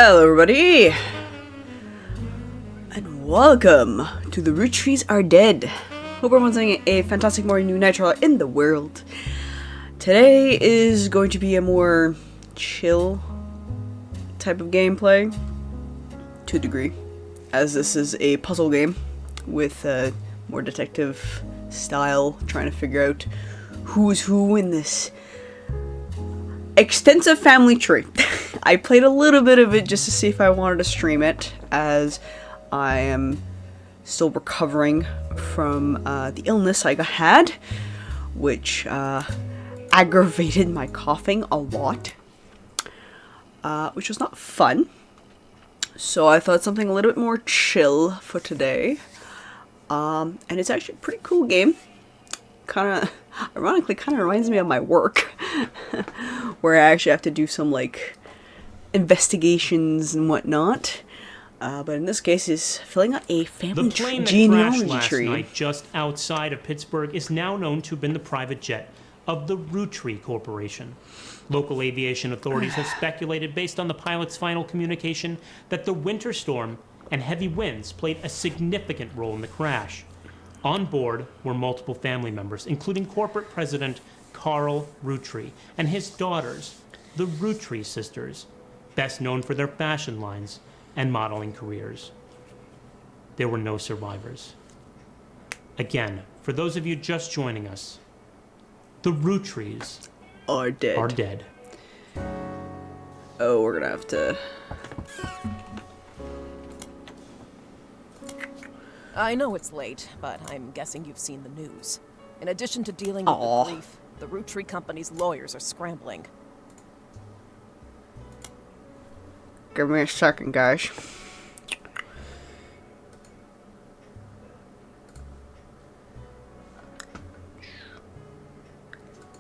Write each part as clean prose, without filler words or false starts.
Hello everybody, and welcome to the Roottrees Are Dead. Hope everyone's having a fantastic morning, new nitro in the world. Today is going to be a more chill type of gameplay, to a degree, as this is a puzzle game with a more detective style, trying to figure out who's who in this extensive family tree. I played a little bit of it just to see if I wanted to stream it, as I am still recovering from the illness I had, which aggravated my coughing a lot, which was not fun. So I thought something a little bit more chill for today, and it's actually a pretty cool game. Ironically, kind of reminds me of my work, where I actually have to do some, like, investigations and whatnot. But in this case, is filling out a family genealogy last tree. Night just outside of Pittsburgh is now known to have been the private jet of the Roottrees Corporation. Local aviation authorities have speculated, based on the pilot's final communication, that the winter storm and heavy winds played a significant role in the crash. On board were multiple family members, including corporate president Carl Roottrees and his daughters, the Roottrees sisters, best known for their fashion lines and modeling careers. There were no survivors. Again, for those of you just joining us, the Roottrees Are dead. Oh, we're gonna have to... I know it's late, but I'm guessing you've seen the news. In addition to dealing with the grief, the Roottrees company's lawyers are scrambling. Give me a second, guys.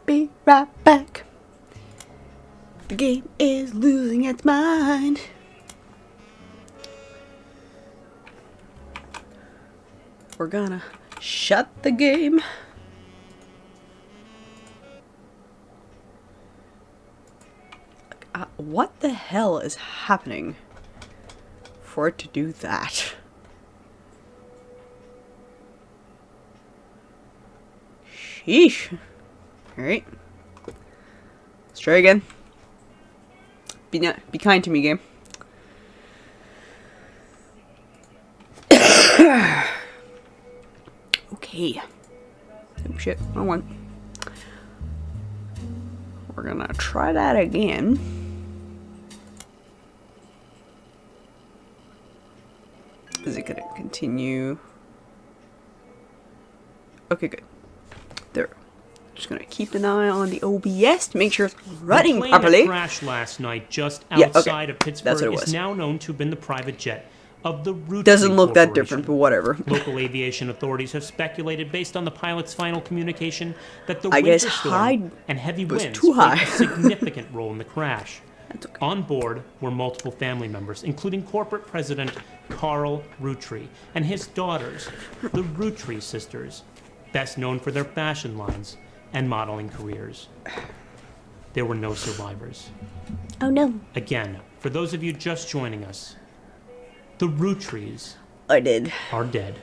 Be right back. The game is losing its mind. We're gonna shut the game. What the hell is happening for it to do that? Sheesh. Alright. Let's try again. Be kind to me, game. Okay. Oh shit, wrong one. We're gonna try that again. Is it gonna continue? Okay, good. There. Just gonna keep an eye on the OBS to make sure it's running the plane properly. That crashed last night just outside of Pittsburgh is now known to have been the private jet of the Roottrees Doesn't look that Corporation. different, but whatever. Local aviation authorities have speculated, based on the pilot's final communication, that the I winter guess storm high and heavy was winds too played high. a significant role in the crash. That's okay. On board were multiple family members, including corporate president Carl Roottrees and his daughters, the Roottrees sisters, best known for their fashion lines and modeling careers. There were no survivors. Oh no. Again, for those of you just joining us, the Roottrees I did. are dead.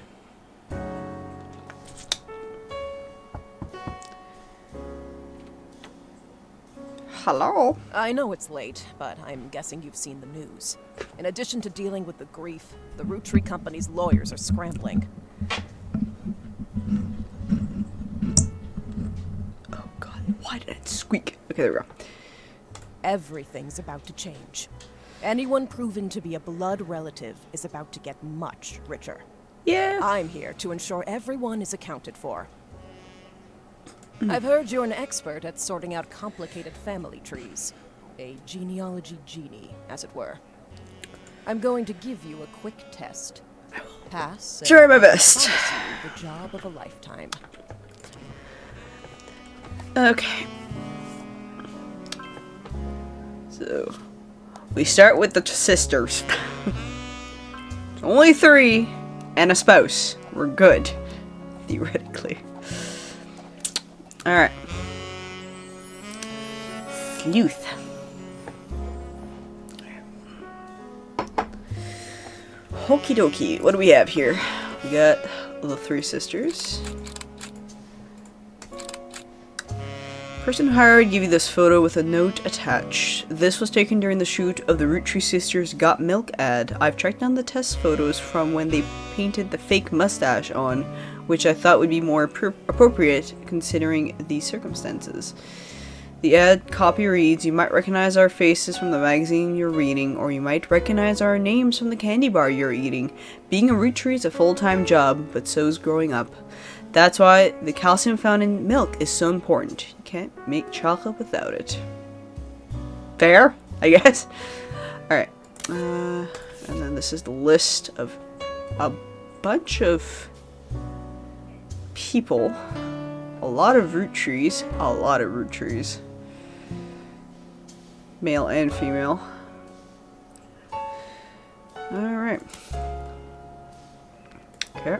Hello? I know it's late, but I'm guessing you've seen the news. In addition to dealing with the grief, the Roottrees company's lawyers are scrambling. Oh god, why did it squeak? Okay, there we go. Everything's about to change. Anyone proven to be a blood relative is about to get much richer. Yeah. I'm here to ensure everyone is accounted for. I've heard you're an expert at sorting out complicated family trees. A genealogy genie, as it were. I'm going to give you a quick test. Pass. and Try my I best. promise you the job of a lifetime. Okay. So, we start with the sisters. Only 3 and a spouse. We're good. Theoretically. Alright. Sleuth. Okie dokie. What do we have here? We got the three sisters. Person hired give you this photo with a note attached. This was taken during the shoot of the Roottrees Sisters Got Milk ad. I've tracked down the test photos from when they painted the fake mustache on, which I thought would be more appropriate considering these circumstances. The ad copy reads, "You might recognize our faces from the magazine you're reading, or you might recognize our names from the candy bar you're eating. Being a Roottrie is a full-time job, but so's growing up. That's why the calcium found in milk is so important. You can't make chocolate without it." Fair, I guess. Alright. And then this is the list of a bunch of people. A lot of Roottrees. A lot of Roottrees. Male and female. Alright. Okay.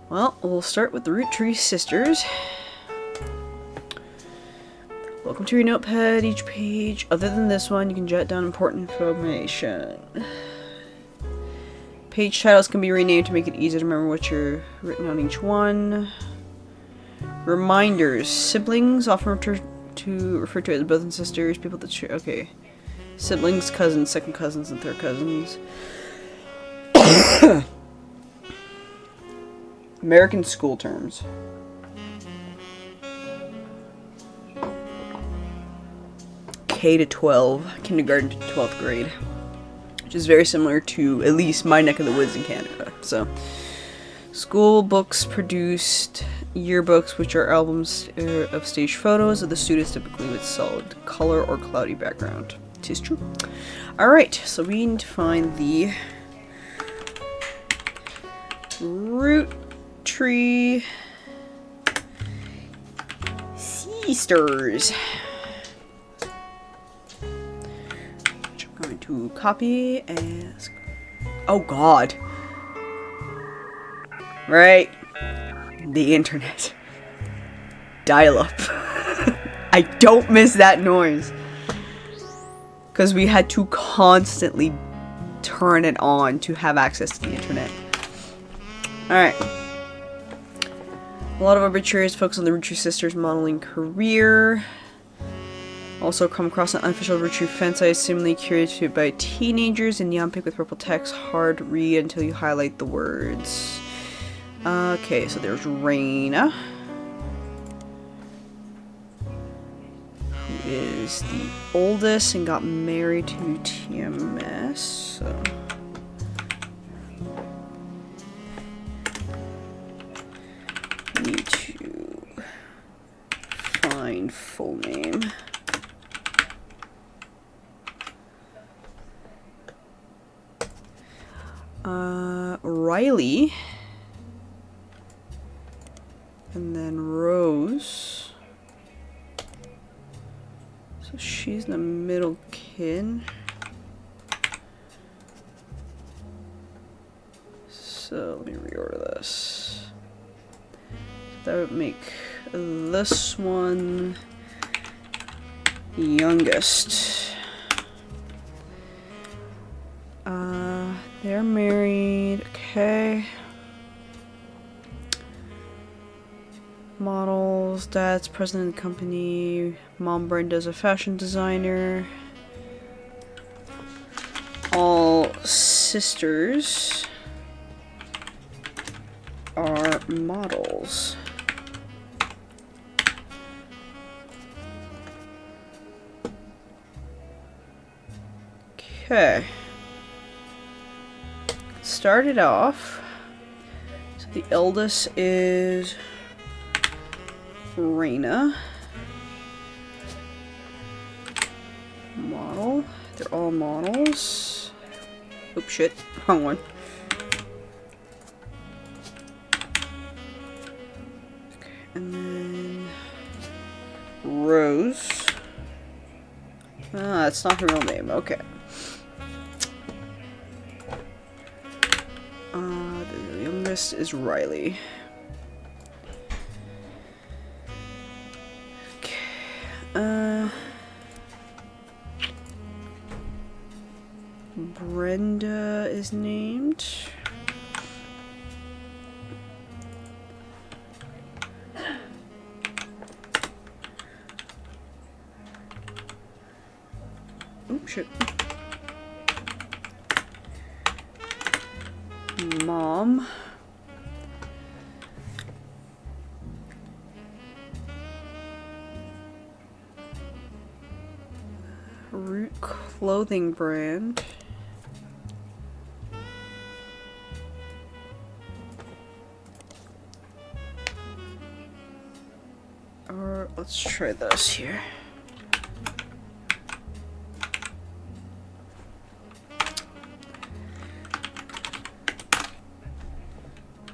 Well, we'll start with the Roottrees Sisters. Welcome to your notepad. Each page, other than this one, you can jot down important information. Page titles can be renamed to make it easier to remember what you're written on each one. Reminders. Siblings, often referred to as brothers and sisters, people that share. Okay. Siblings, cousins, second cousins, and third cousins. American school terms. K to 12, kindergarten to 12th grade, which is very similar to at least my neck of the woods in Canada. So, school books produced, yearbooks, which are albums of stage photos of the students, typically with solid color or cloudy background. Tis true. Alright, so we need to find the Roottrees Sisters. Which I'm going to copy as. Oh god. Right. The internet. Dial up. I don't miss that noise. Because we had to constantly turn it on to have access to the internet. Alright. A lot of obituaries focus on the Roottrees sisters' modeling career. Also come across an unofficial Roottrees fan site seemingly curated by teenagers in neon pink with purple text. Hard to read until you highlight the words. Okay, so there's Raina, who is the oldest and got married to TMS, so... need to find full name. Riley. And then Rose. So she's the middle kid. So let me reorder this. That would make this one the youngest. They're married. Okay. Models. Dad's president of the company. Mom Brenda's a fashion designer. All sisters are models. Okay. Started off. So the eldest is Raina. Model. They're all models. Oops, shit. Wrong one. Okay, and then Rose. Ah, that's not her real name. Okay. The youngest is Riley. Okay. Brenda is named. Oh, shit. Mom. Root clothing brand. Or let's try this here.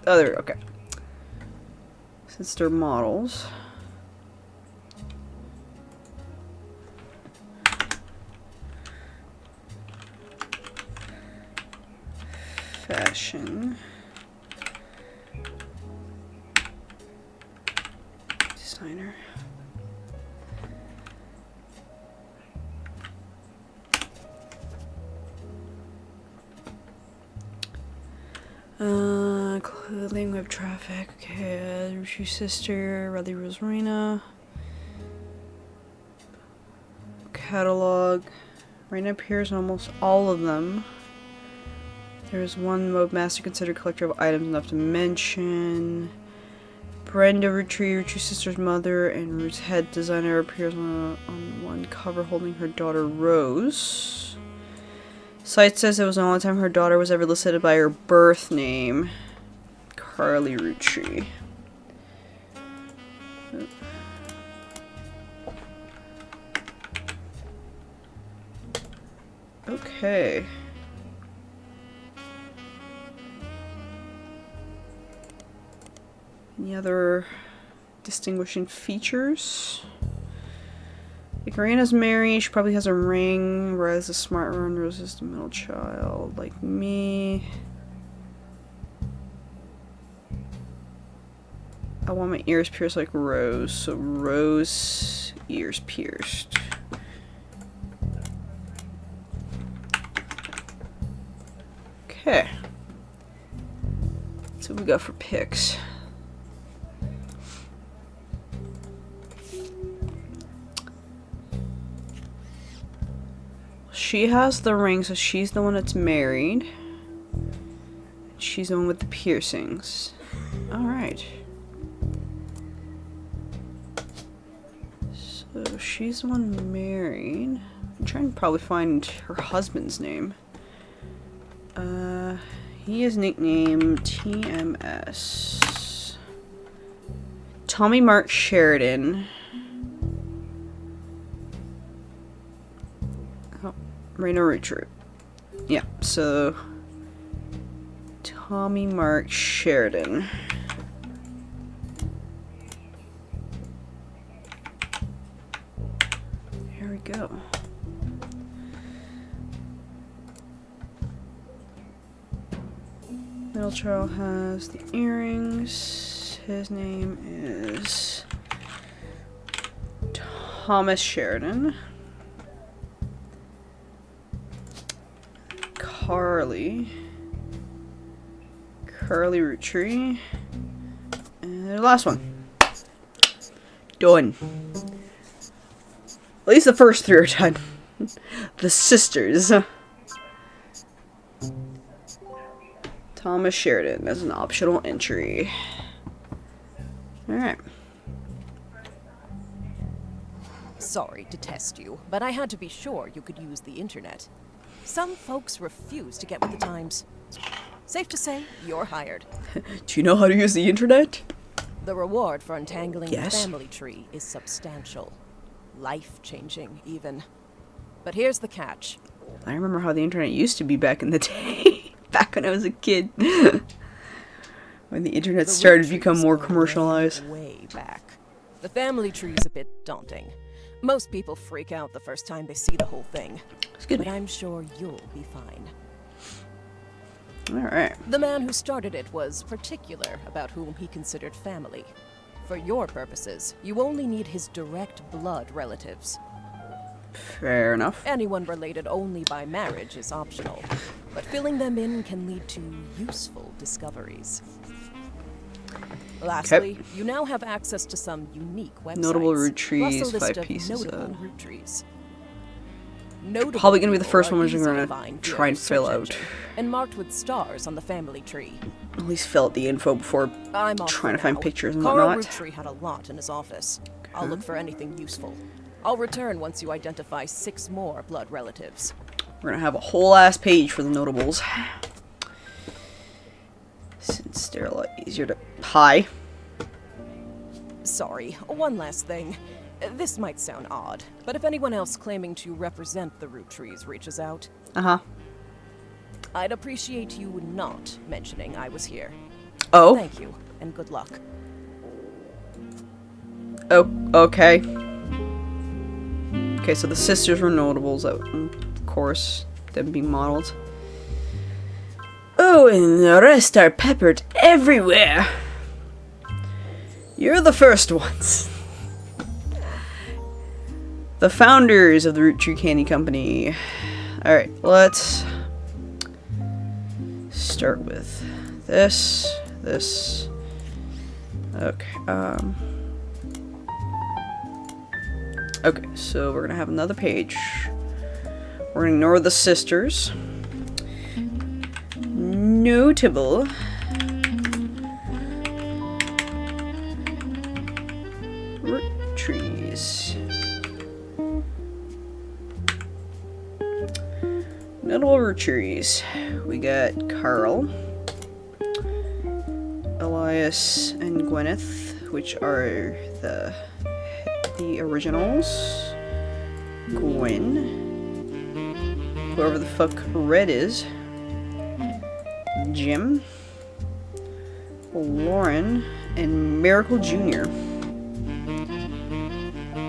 Oh, there, okay. Since they're models. Fashion. Designer. Clothing, web traffic, okay, Roottrees sister, Riley Rosarina. Catalog. Raina appears in almost all of them. There's one Mob Master considered collector of items enough to mention. Brenda Roottrees sister's mother, and Root's head designer appears on one cover holding her daughter Rose. Site says it was the only time her daughter was ever listed by her birth name, Carly Roottrees. Okay. Any other distinguishing features? Like, Raina's married, she probably has a ring. Riley's a smart one, Rose is the middle child, like me. I want my ears pierced like Rose, so Rose, ears pierced. Okay. That's what we got for picks. She has the ring, so she's the one that's married. She's the one with the piercings. Alright. So she's the one married. I'm trying to probably find her husband's name. He is nicknamed TMS. Tommy Mark Sheridan. Oh, Raina Roottrees. Yeah, so Tommy Mark Sheridan. Here we go. Middle child has the earrings. His name is Thomas Sheridan. Carly Roottrees. And the last one. Done. At least the first three are done. The sisters. Thomas Sheridan as an optional entry. Alright. Sorry to test you, but I had to be sure you could use the internet. Some folks refuse to get with the times. Safe to say, you're hired. Do you know how to use the internet? The reward for untangling the Yes. family tree is substantial. Life-changing, even. But here's the catch. I remember how the internet used to be back in the day. Back when I was a kid. When the internet started to become more commercialized. Way back. The family tree's a bit daunting. Most people freak out the first time they see the whole thing. Excuse But me. I'm sure you'll be fine. Alright. The man who started it was particular about whom he considered family. For your purposes, you only need his direct blood relatives. Fair enough. Anyone related only by marriage is optional, but filling them in can lead to useful discoveries. Lastly, you now have access to some unique websites. Notable root trees, plus a list 5 of pieces. notable root trees. Notable Probably gonna be the people first are one we're easy gonna to find via try and your fill search out. engine, and marked with stars on the family tree. At least fill out the info before I'm off trying for to find now. pictures and Carl whatnot. Roottrees had a lot in his office. I'll look for anything useful. I'll return once you identify 6 more blood relatives. We're gonna have a whole ass page for the notables. Since they're a lot easier to... Hi. Sorry, one last thing. This might sound odd, but if anyone else claiming to represent the Roottrees reaches out, Uh-huh. I'd appreciate you not mentioning I was here. Oh. Thank you, and good luck. Oh, okay. Okay, so the sisters were notables, of course, them being models. Oh, and the rest are peppered everywhere. You're the first ones. The founders of the Roottrees Candy Company. Alright, let's start with this. Okay, okay, so we're gonna have another page. We're gonna ignore the sisters. Notable Roottrees. Notable Roottrees. We got Carl, Elias, and Gwyneth, which are the originals. Gwen, whoever the fuck Red is, Jim, Lauren, and Miracle Jr.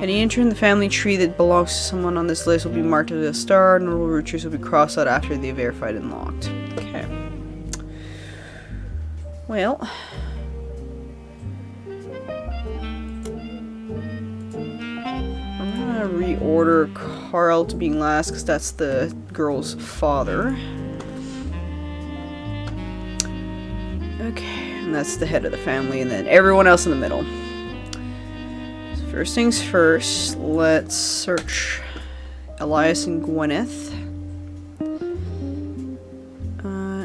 Any entry in the family tree that belongs to someone on this list will be marked as a star. Notable Roottrees will be crossed out after they are verified and locked. Okay. Well. I'm gonna reorder Carl to being last because that's the girl's father. Okay, and that's the head of the family, and then everyone else in the middle. So first things first, let's search Elias and Gwyneth.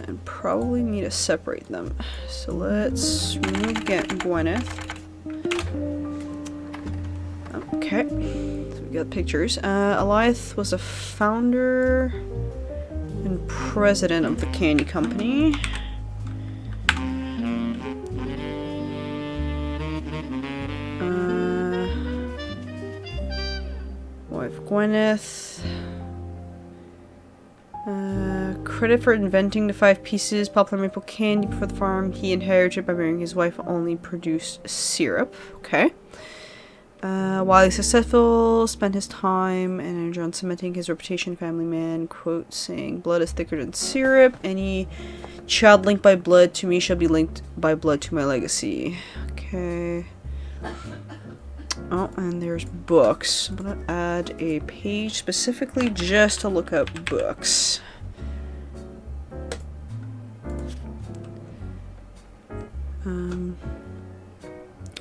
And probably need to separate them. So let's remove Gwyneth. Okay, so we got pictures. Elias was a founder and president of the candy company. Wife Gwyneth. Credit for inventing the 5 pieces popular maple candy for the farm he inherited by marrying his wife only produced syrup. Okay. While he's successful, spent his time and energy on cementing his reputation, family man, quote, saying, blood is thicker than syrup. Any child linked by blood to me shall be linked by blood to my legacy. Okay. Oh, and there's books. I'm gonna add a page specifically just to look up books.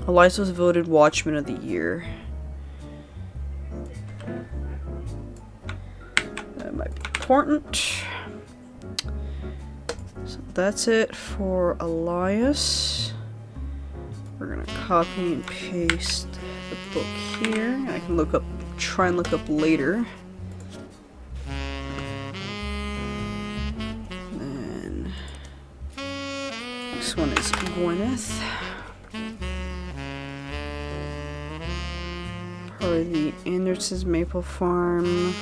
Elias was voted Watchman of the Year. That might be important. So that's it for Elias. We're gonna copy and paste the book here. I can try and look up later. And next one is Gwyneth. Part of the Anderson's Maple Farm.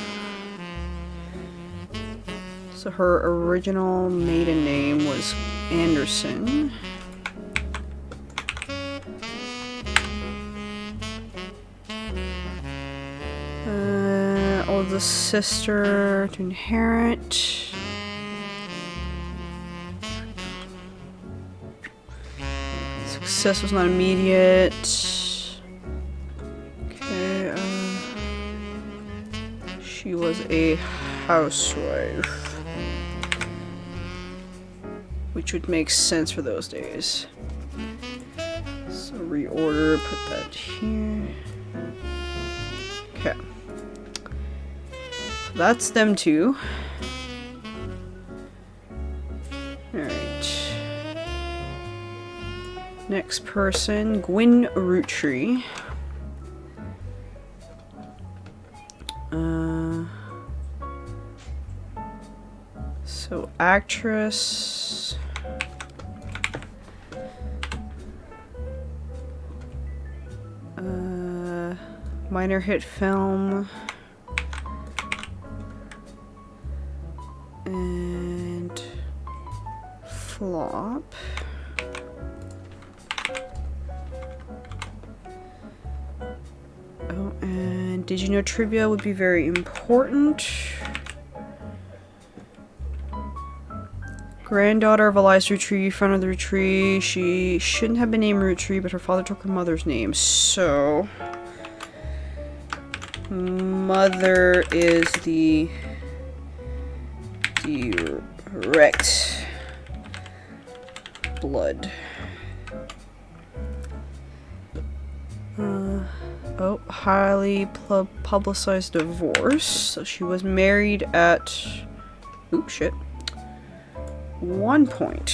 So her original maiden name was Anderson. Oldest sister to inherit. Success was not immediate. Okay, was a housewife. Which would make sense for those days. So reorder, put that here. Okay. That's them two. Alright. Next person, Gwyn Roottrees. So actress. Minor hit film. And flop. Oh, and did you know trivia would be very important? Granddaughter of Elias Roottrees, friend of the Roottrees. She shouldn't have been named Roottrees, but her father took her mother's name. So, mother is the direct blood. Oh, highly publicized divorce. So she was married at... Oops, shit. One point.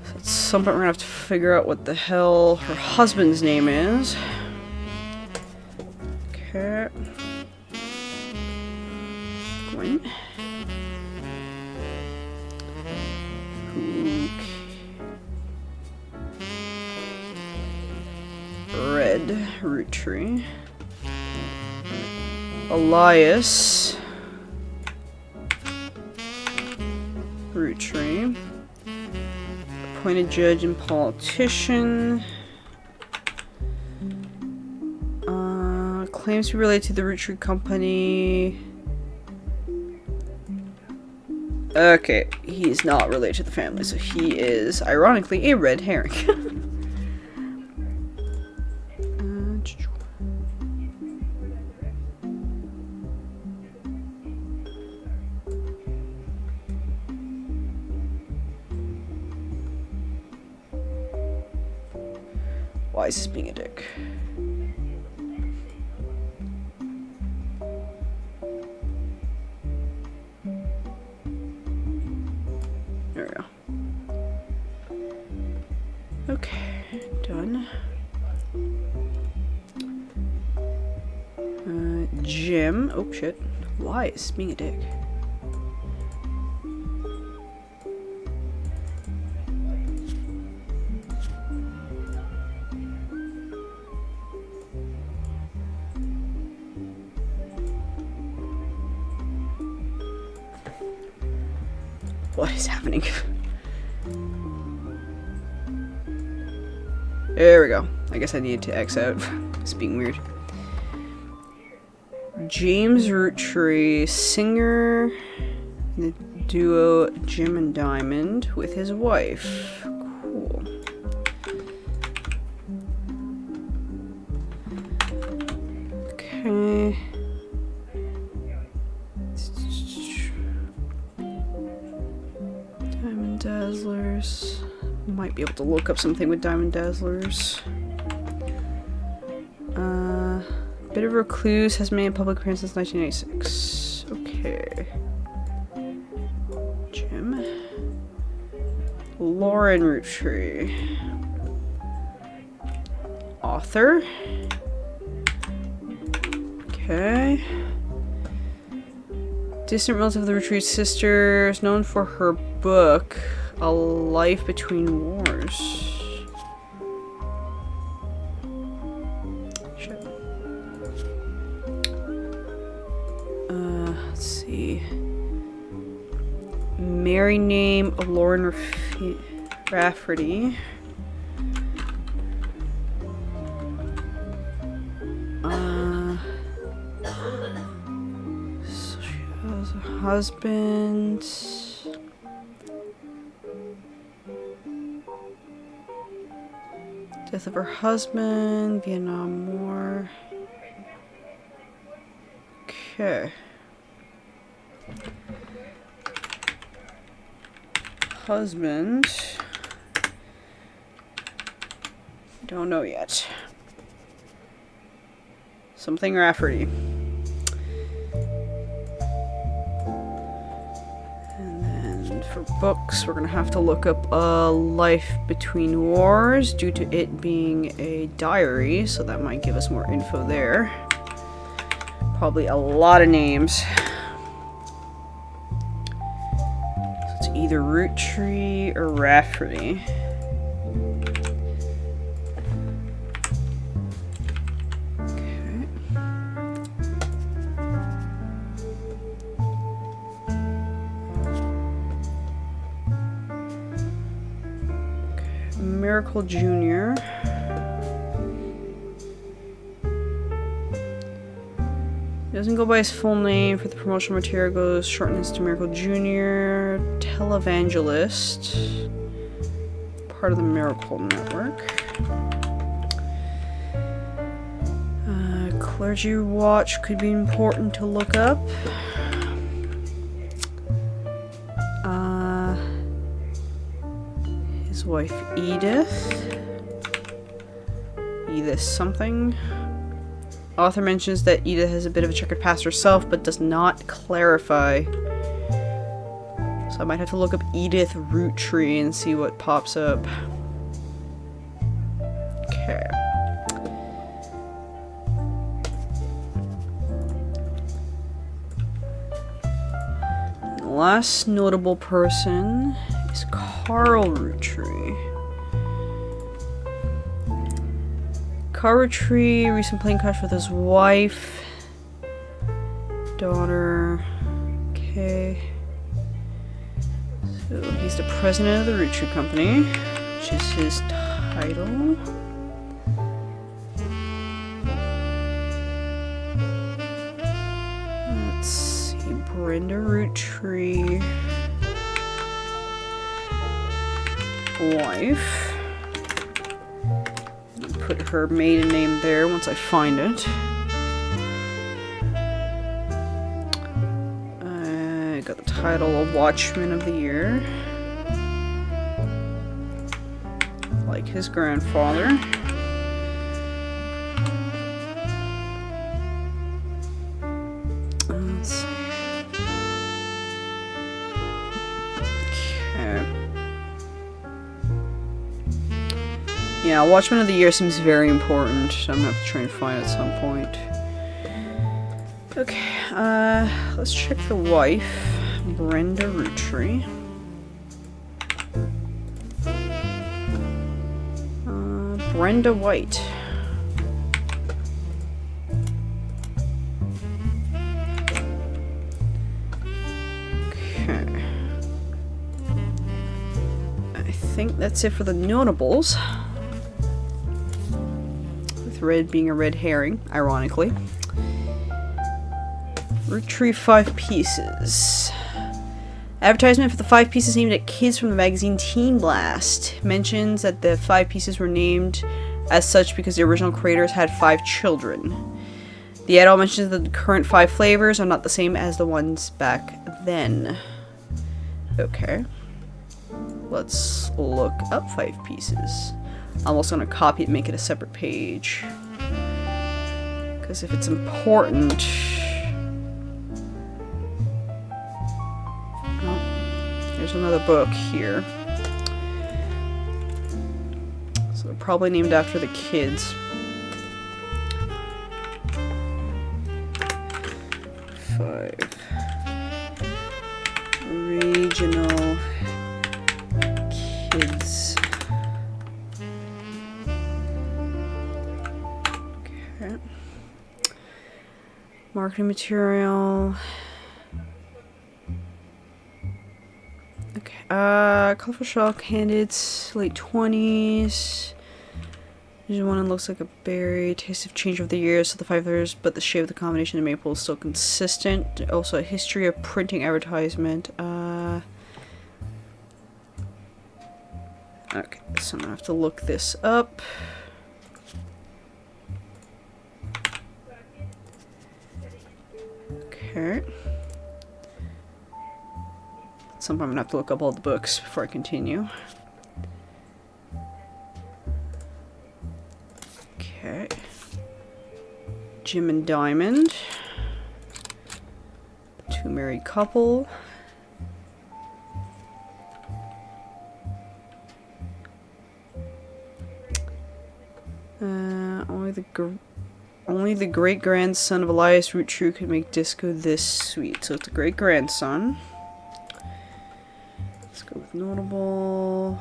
So at some point we're gonna have to figure out what the hell her husband's name is. Okay. Gwyn. Red Roottrees. Elias Roottrees. Appointed judge and politician. Claims to be related to the Roottrees company. Okay, he's not related to the family, so he is, ironically, a red herring. Why is this being a dick? There we go. Okay, done. Jim. Oh shit. Why is this being a dick? What is happening? There we go. I guess I needed to X out. It's being weird. James Roottrees, singer in the duo Jim and Diamond with his wife. Cool. Okay. Diamond Dazzlers. Might be able to look up something with Diamond Dazzlers. Bit of a recluse, has made a public appearance since 1996. Okay. Jim. Lauren Roottrees. Author. Okay. Distant relative of the Roottrees sisters, known for her book, A Life Between Wars. Shit. Let's see. Married name of Lauren Rafferty. So she has a husband. Death of her husband, Vietnam War. Okay. Husband. Don't know yet. Something Rafferty. And then for books, we're gonna have to look up Life Between Wars due to it being a diary, so that might give us more info there. Probably a lot of names. So it's either Roottrees or Rafferty. Miracle Jr. Doesn't go by his full name. For the promotional material goes shortens to Miracle Jr. Televangelist. Part of the Miracle Network. Clergy Watch could be important to look up. His wife Edith. Edith something. Author mentions that Edith has a bit of a checkered past herself, but does not clarify. So I might have to look up Edith Roottrees and see what pops up. Okay. The last notable person is Carl Roottrees. Carl Roottrees, recent plane crash with his wife, daughter. Okay. So he's the president of the Roottrees Company, which is his title. Let's see, Brenda Roottrees, wife. Put her maiden name there once I find it. I got the title of Watchman of the Year. Like his grandfather. Let's see. Okay. Yeah, Watchman of the Year seems very important. I'm gonna have to try and find it at some point. Okay, let's check the wife, Brenda Roottrees. Brenda White. Okay. I think that's it for the notables. Red being a red herring, ironically. Roottrees 5 pieces. Advertisement for the 5 pieces aimed at kids from the magazine Teen Blast. Mentions that the 5 pieces were named as such because the original creators had 5 children. The ad mentions that the current 5 flavors are not the same as the ones back then. Okay. Let's look up 5 pieces. I'm also going to copy it and make it a separate page. Because if it's important... Oh, there's another book here. So they're probably named after the kids. 5 regional kids. Okay. Marketing material. Okay. Colorful shell candidates, late 20s. There's one that looks like a berry. Taste of change over the years, so the 5 layers, but the shape of the combination of maple is still consistent. Also, a history of printing advertisement. Okay, so I'm gonna have to look this up. Okay. At some point I'm gonna have to look up all the books before I continue. Okay. Jim and Diamond. Two married couple. Only the great-grandson of Elias Roottrees could make disco this sweet. So it's a great-grandson. Let's go with notable.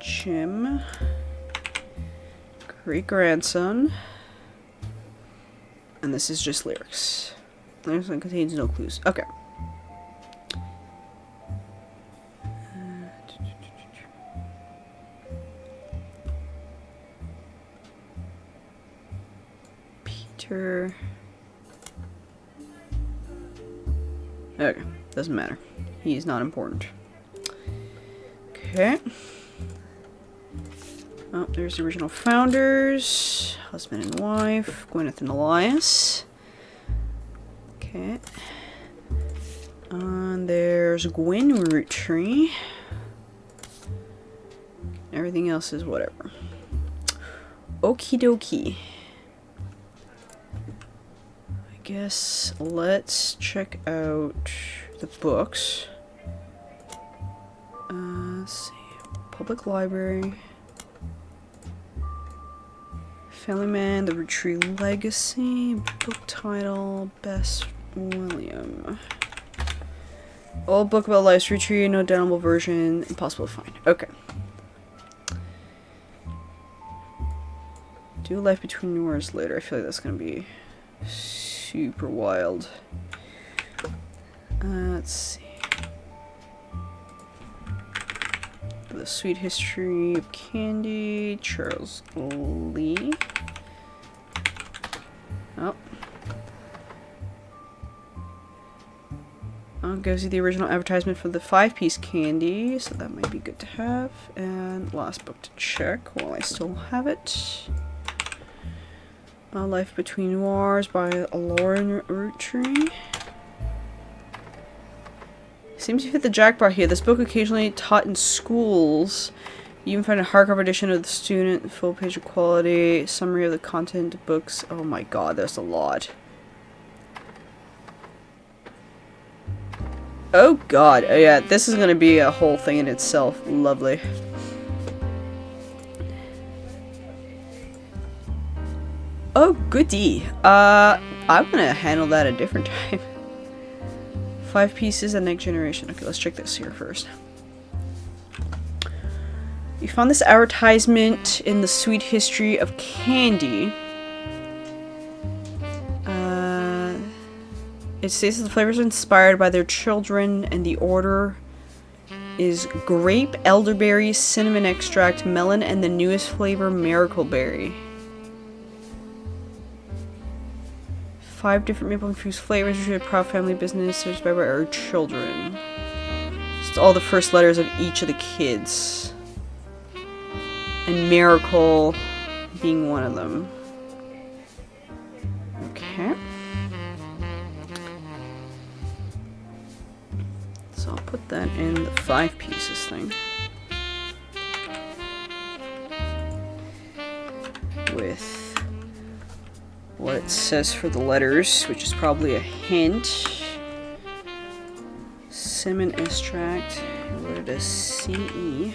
Jim. Great-grandson. And this is just lyrics. This one contains no clues. Okay. Peter. Okay, doesn't matter. He's not important. Okay. Oh, there's the original founders. Husband and wife. Gwyneth and Elias. Okay. And there's Gwen Roottrees. Everything else is whatever. Okie dokie. I guess let's check out the books. Let's see. Public library. Family Man, The Roottrees Legacy, book title, Best William. Old book about Elias Roottrees, no downloadable version, impossible to find. Okay. Do Life Between Wars later. I feel like that's gonna be super wild. Let's see. The Sweet History of Candy, Charles Lee. Oh. Gives you the original advertisement for the 5-piece candy, so that might be good to have. And last book to check while I still have it. Life Between Wars by Lauren Roottrees. Seems to hit the jackpot here. This book occasionally taught in schools. You even find a hardcover edition of the student, full page of quality, summary of the content, books. Oh my god, there's a lot. Oh god, oh yeah, this is gonna be a whole thing in itself. Lovely. Oh goody. I'm gonna handle that a different time. 5 pieces and next generation. Okay, let's check this here first. You found this advertisement in the Sweet History of Candy. It states that the flavors are inspired by their children, and the order is grape, elderberry, cinnamon extract, melon, and the newest flavor, miracle berry. 5 different maple infused flavors, usually a proud family business, inspired by our children. It's all the first letters of each of the kids. And miracle being one of them. Okay. So I'll put that in the 5 pieces thing. With what it says for the letters, which is probably a hint. Cinnamon extract. I wrote it as CE.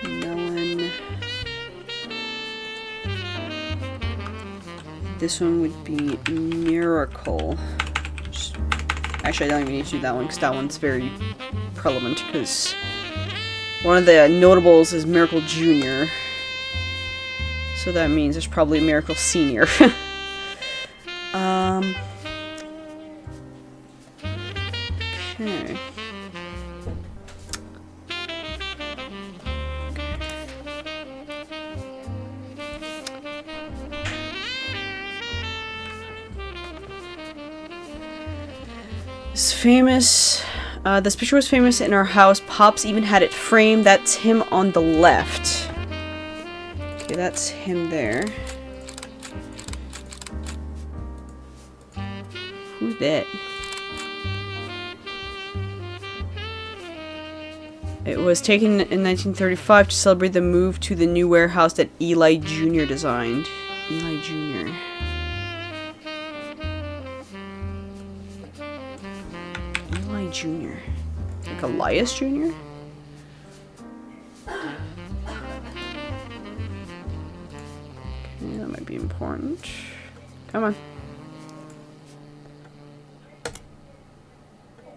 Melon. This one would be Miracle. Actually, I don't even need to do that one because that one's very prevalent because one of the notables is Miracle Jr. So that means there's probably a Miracle Senior. Okay. It's famous. This picture was famous in our house. Pops even had it framed. That's him on the left. Okay, that's him there. Who's that? It was taken in 1935 to celebrate the move to the new warehouse that Eli Jr. designed. Eli Jr. Eli Jr. Like Elias Jr.? Okay, that might be important. Come on.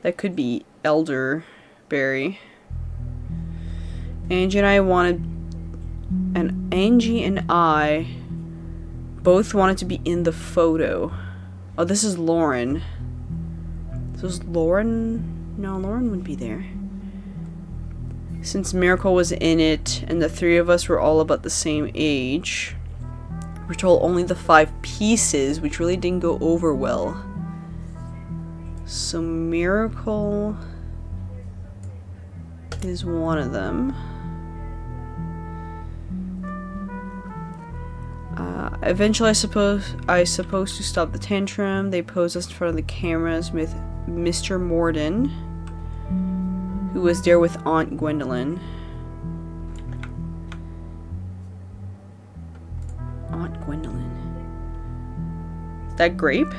That could be elderberry. Angie and I both wanted to be in the photo. Oh, this is Lauren. So is Lauren? No, Lauren wouldn't be there. Since Miracle was in it, and the three of us were all about the same age, we're told only the 5 pieces, which really didn't go over well. So Miracle is one of them. Eventually, I suppose to stop the tantrum, they posed us in front of the cameras with Mr. Morden, who was there with Aunt Gwendolyn. Aunt Gwendolyn. Is that grape?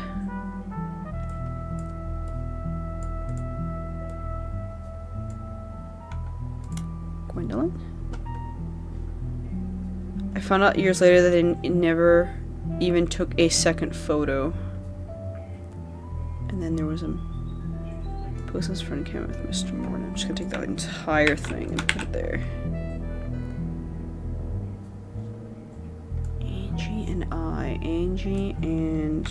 Gwendolyn? I found out years later that they never even took a second photo. And then there was a post in front of camera with Mr. Morton. I'm just gonna take that entire thing and put it there. Angie and I. Angie and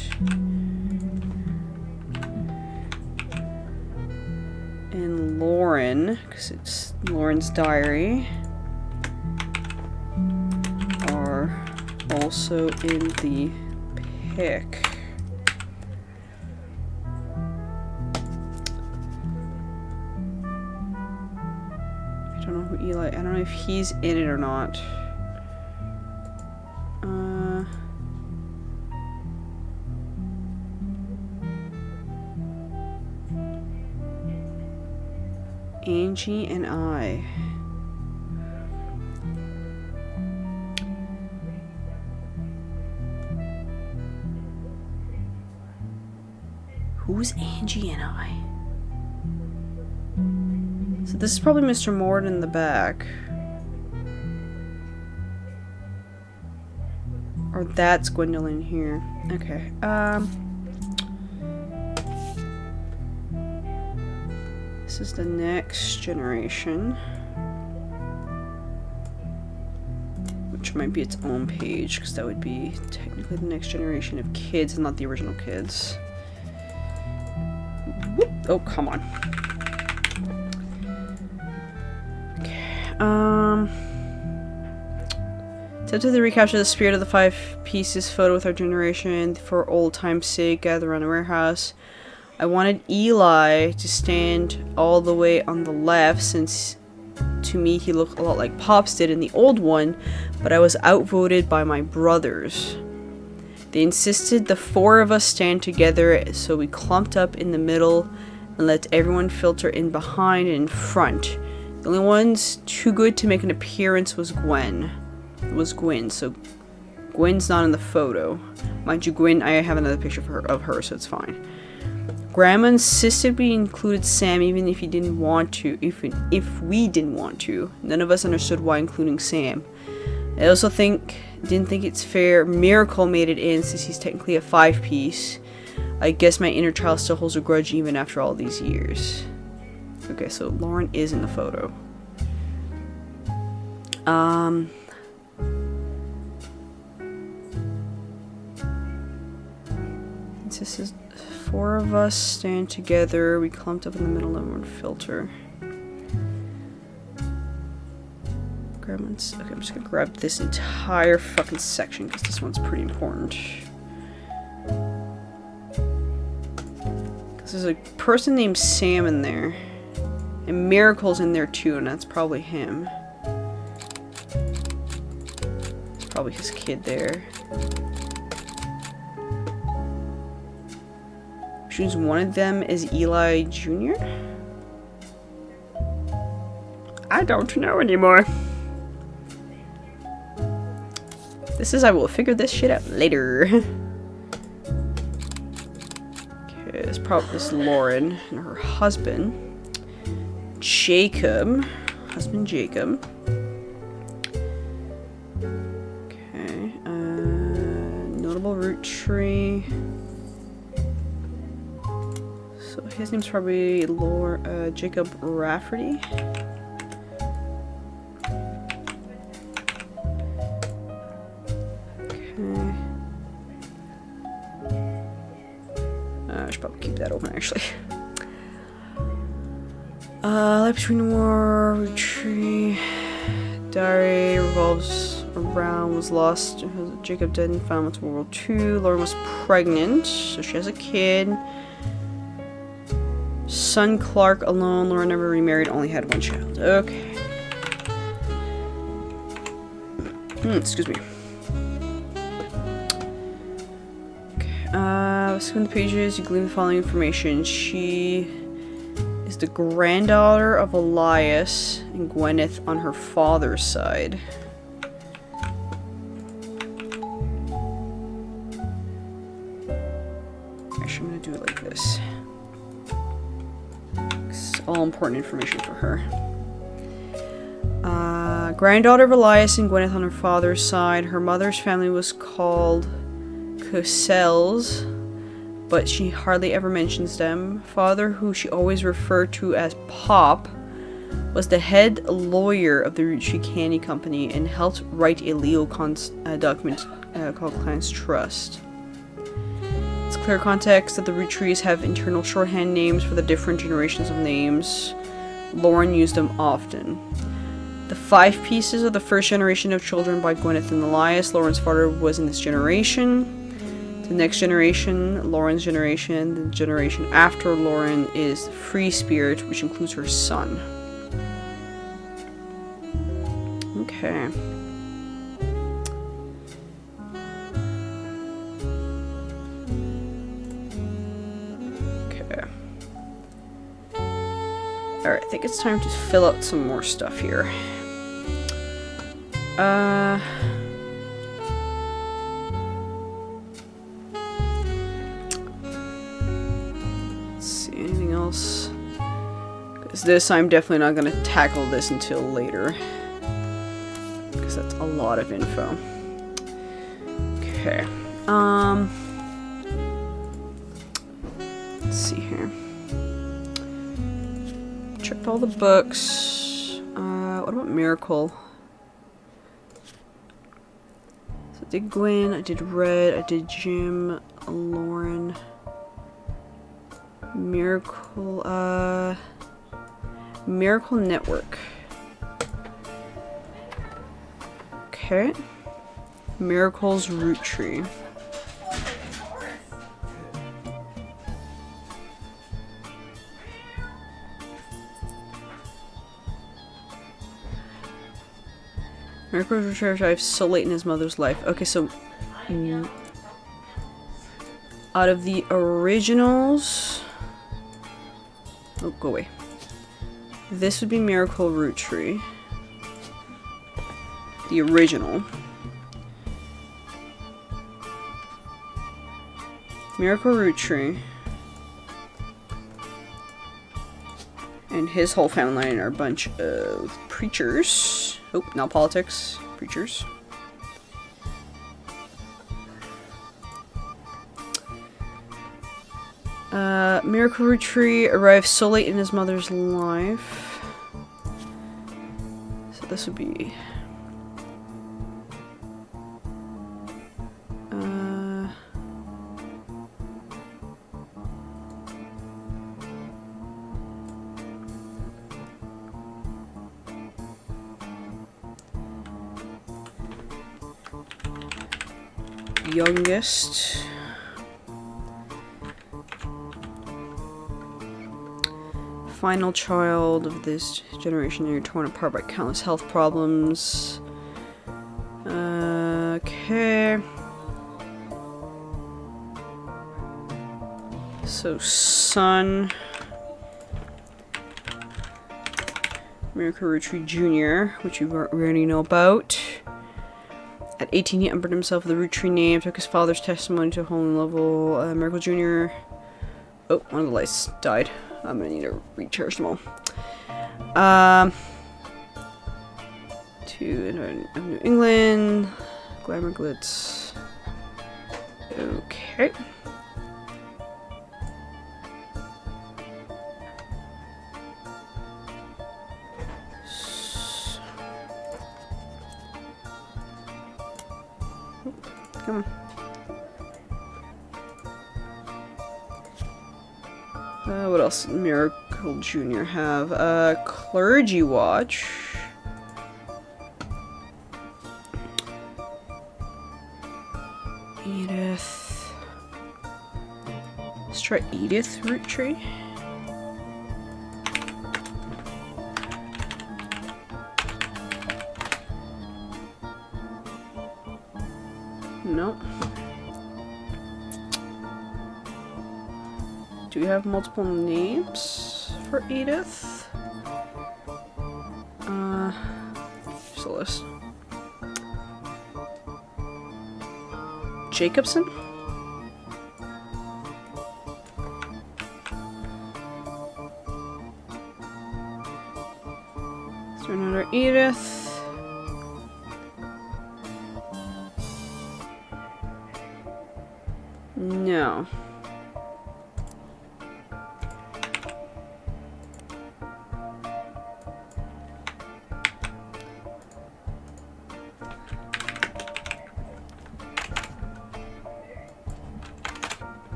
Lauren, because it's Lauren's diary, are also in the pic. I don't know who Eli, I don't know if he's in it or not. Angie and I. Who's Angie and I? So this is probably Mr. Morden in the back. Or that's Gwendolyn here. Okay. This is the next generation. Which might be its own page, because that would be technically the next generation of kids and not the original kids. Whoop. Oh, come on. Okay. Attempted to recapture the spirit of the 5 pieces photo with our generation for old time's sake, gather around the warehouse. I wanted Eli to stand all the way on the left, since to me he looked a lot like Pops did in the old one, but I was outvoted by my brothers. They insisted the 4 of us stand together, so we clumped up in the middle and let everyone filter in behind and in front. The only ones too good to make an appearance was Gwen. So Gwen's not in the photo. Mind you, Gwen, I have another picture of her, so it's fine. Grandma insisted we included Sam even if he didn't want to, if we didn't want to. None of us understood why including Sam. I also didn't think it's fair Miracle made it in, since he's technically a 5-piece. I guess my inner child still holds a grudge even after all these years. Okay, so Lauren is in the photo. This is 4 of us stand together. We clumped up in the middle and one filter. Okay, I'm just gonna grab this entire fucking section because this one's pretty important. Because there's a person named Sam in there. And Miracle's in there too, and that's probably him. It's probably his kid there. Which means one of them is Eli Jr.? I don't know anymore. This is I will figure this shit out later. Okay, it's probably this Lauren and her husband. Jacob. Husband Jacob. Okay, notable root tree. So his name's probably Jacob Rafferty. Okay. I should probably keep that open actually. Life between war, root tree. Diary revolves around was lost. Jacob dead and found into World War II. Lauren was pregnant, so she has a kid. Son Clark alone. Lauren never remarried, only had one child. Okay. Excuse me. Okay. Skimming the pages, you glean the following information. She is the granddaughter of Elias and Gwyneth on her father's side. Actually, I'm gonna do it like this. It's all important information for her. Granddaughter of Elias and Gwyneth on her father's side. Her mother's family was called Coselles, but she hardly ever mentions them. Father, who she always referred to as Pop, was the head lawyer of the Roottrees Candy Company and helped write a legal document called Client's Trust. It's clear context that the Roottrees have internal shorthand names for the different generations of names. Lauren used them often. The 5 pieces of the first generation of children by Gwyneth and Elias. Lauren's father was in this generation. The next generation, Lauren's generation. The generation after Lauren is the Free Spirit, which includes her son. Okay. Okay. Alright, I think it's time to fill out some more stuff here. Let's see, anything else? Because this, I'm definitely not going to tackle this until later. Because that's a lot of info. Okay. Let's see here. Checked all the books. What about Miracle? So I did Gwen, I did Red, I did Jim, Lauren, Miracle, Miracle Network. Okay. Miracle's Root Tree. Miracle was revived so late in his mother's life. Okay, so out of the originals, oh, go away. This would be Miracle Root Tree, the original. Miracle Root Tree, and his whole family line are a bunch of preachers. Oh, not politics. Preachers. Miracle Root Tree arrived so late in his mother's life. So this would be... youngest. Final child of this generation. You're torn apart by countless health problems. Okay. So, son. Miracle Roottrees Jr., which we already know about. At 18, he unburdened himself with the Roottrees name, took his father's testimony to a whole new level. Miracle Jr. Oh, one of the lights died. I'm gonna need to recharge them all. To New England. Glamour Glitz. Okay. Come on. What else did Miracle Jr. have? Clergy Watch. Edith. Let's try Edith Roottrees. Nope. Do we have multiple names for Edith? Just a list. Jacobson? Is there another Edith? No.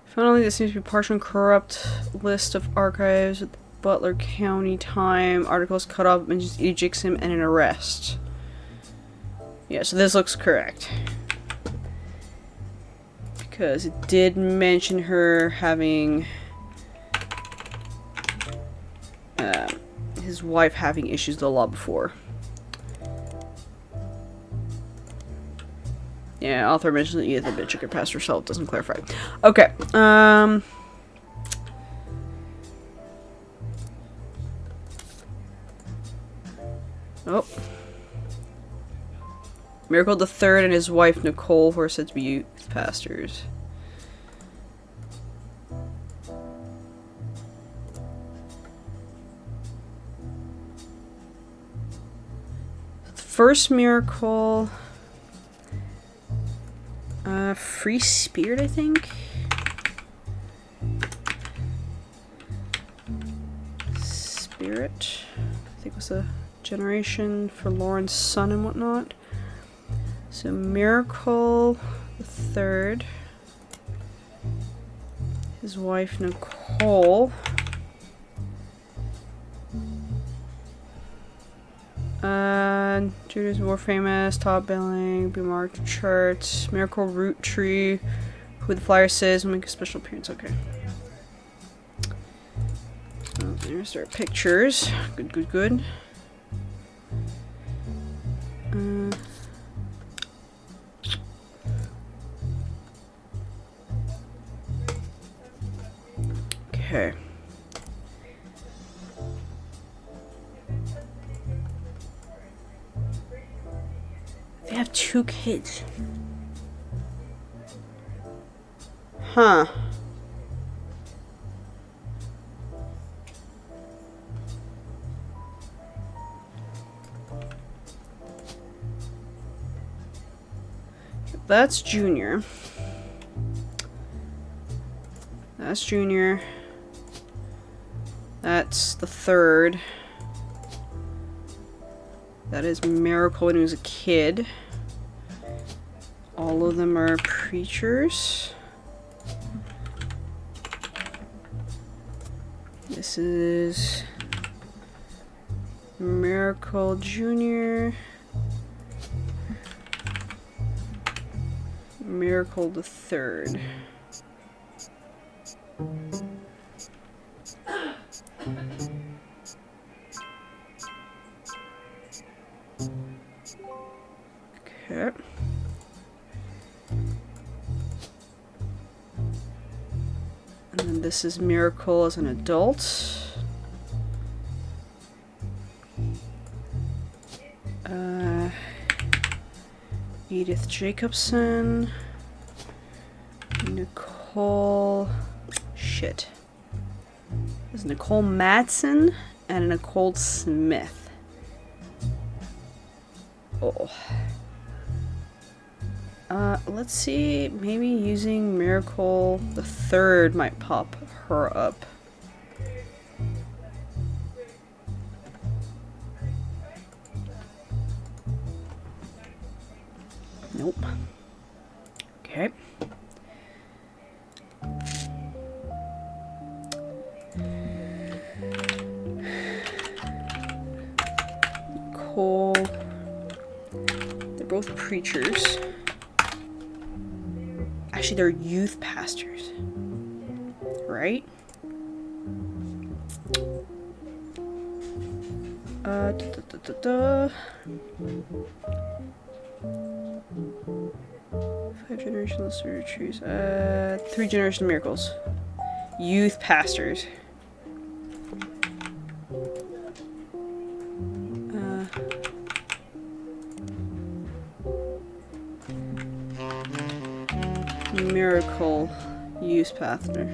Finally, this seems to be partial and corrupt list of archives at the Butler County Time. Articles cut off, mentions Edie Jixim and an arrest. Yeah, so this looks correct. Because it did mention her having... his wife having issues with the law before. Yeah, author mentions that Edith a bitch could pass herself, doesn't clarify. Okay, oh. Miracle the Third and his wife Nicole, who are said to be youth pastors. The first miracle, Free Spirit, I think. Spirit, I think was a generation for Lauren's son and whatnot. So Miracle the Third, his wife Nicole, Judah's more famous, top billing, be marked charts, Miracle Roottrees, who the flyer says will make a special appearance. Okay. So there's our pictures. Good, good, good. Okay. They have 2 kids. Huh. That's Junior. That's Junior. That's the third. That is Miracle when he was a kid. All of them are preachers. This is Miracle Jr. Miracle the Third. Okay. And then this is Miracle as an adult. Edith Jacobson. Nicole... Shit. There's Nicole Madsen and Nicole Smith. Oh. Let's see, maybe using Miracle the Third might pop her up. Nope. Okay. Nicole. They're both preachers. Actually, they're youth pastors, right? Five generations of Roottrees. 3 generation miracles. Youth pastors. Miracle youth pastor.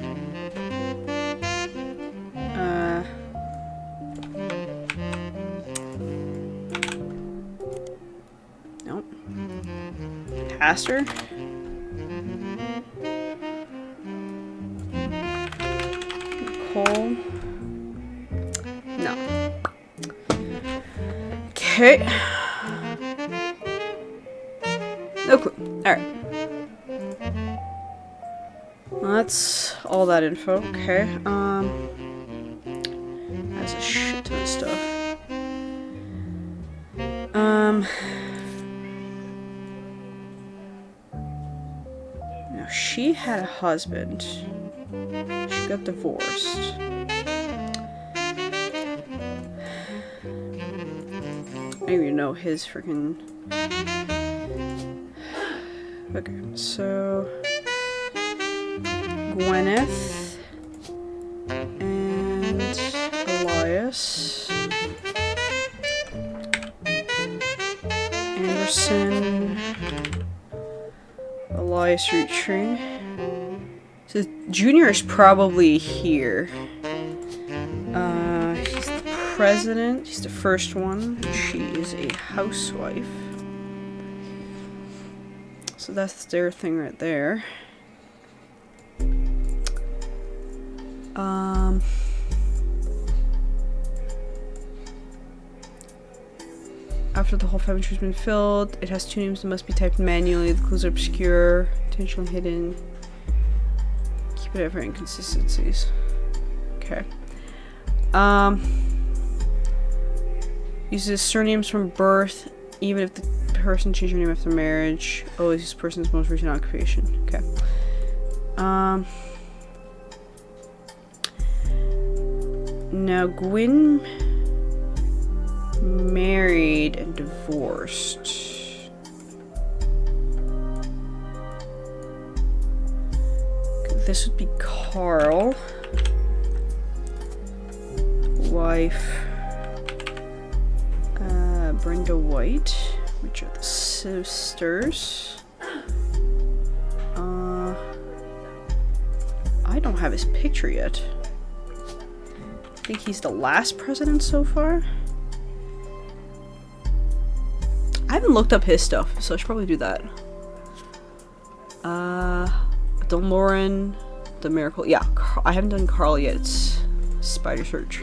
Nope. Pastor? Nicole? No. Okay. No clue. Alright. That's all that info. Okay. That's a shit ton of stuff. Now she had a husband. She got divorced. I don't even know his freaking. Okay, so. Gwyneth and Elias Anderson, Elias Roottrees. So Junior is probably here. He's the president. He's the first one. She is a housewife. So that's their thing right there. After the whole family tree has been filled, it has 2 names that must be typed manually. The clues are obscure, intentionally hidden. Keep it for inconsistencies. Okay. Uses surnames from birth, even if the person changed their name after marriage. Always use person's most recent occupation. Okay. Now, Gwyn married and divorced. This would be Carl. Wife, Brenda White, which are the sisters. I don't have his picture yet. I think he's the last president so far. I haven't looked up his stuff, so I should probably do that. Don Lauren, the Miracle. Yeah, I haven't done Carl yet. It's Spider Search.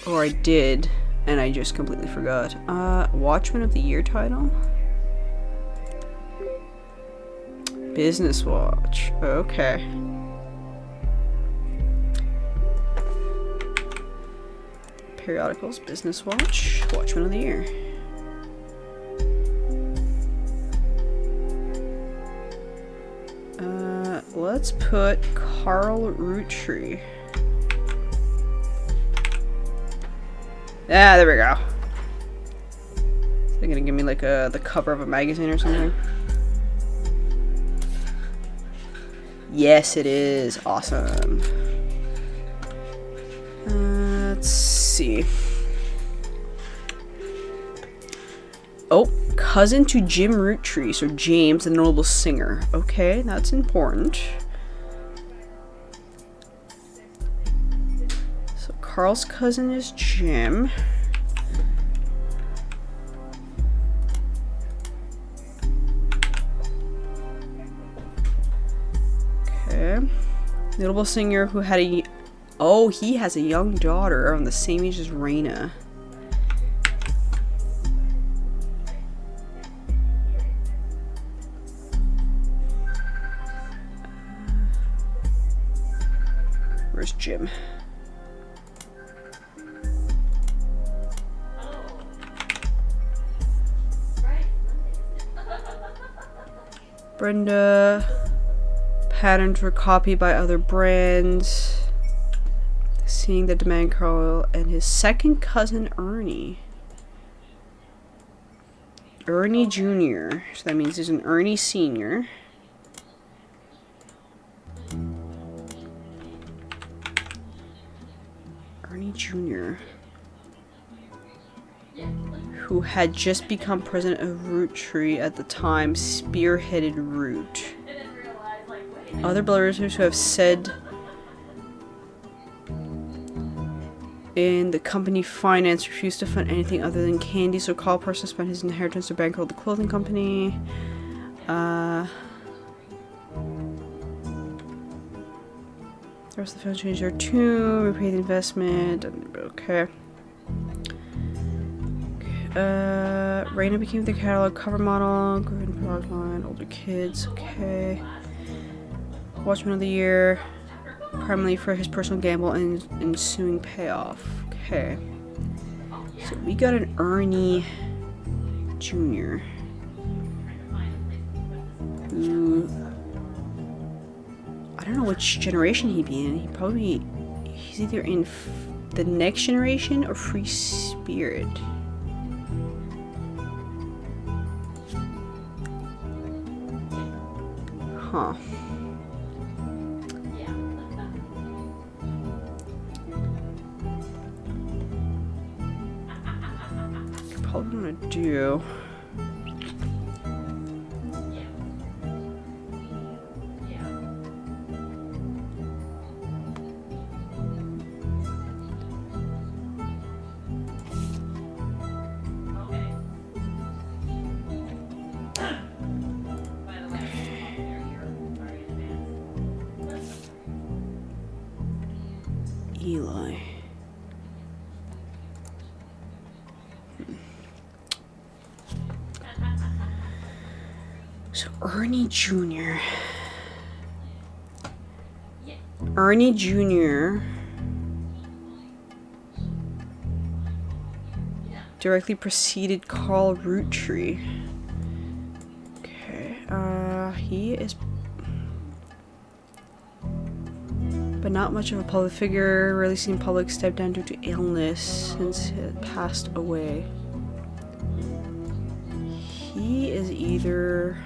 Or I did, and I just completely forgot. Watchman of the Year title? Business Watch. Okay. Periodicals, Business Watch, Watchman of the Year. Let's put Carl Roottrees. Ah, there we go. They're gonna give me like the cover of a magazine or something. Yes, it is. Awesome. Let's see. Oh, cousin to Jim Roottrees, so James, the notable singer. Okay, that's important. So Carl's cousin is Jim. Okay. Notable singer who had a... Oh, he has a young daughter around the same age as Raina. Where's Jim? Brenda. Patterns were copied by other brands. Seeing the demand, Carl and his second cousin Ernie. Ernie Jr. So that means there's an Ernie Sr. Ernie Jr. Who had just become president of Roottrees at the time, spearheaded Root. Other brothers who have said in the company finance refused to fund anything other than candy, so Carl personally spent his inheritance to bankroll the clothing company. The rest of the family changed their tune, repaid the investment. Okay. Raina became the catalog cover model, grew in product line, older kids. Okay. Watchman of the Year, primarily for his personal gamble and ensuing payoff. Okay. So we got an Ernie Jr. who... I don't know which generation he'd be in. He's either in the next generation or Free Spirit. Huh. Probably gonna do. Eli. So Ernie Jr. Ernie Jr. directly preceded Carl Roottrees. Okay, he is... but not much of a public figure, rarely seen in public, stepped down due to illness since he had passed away. He is either...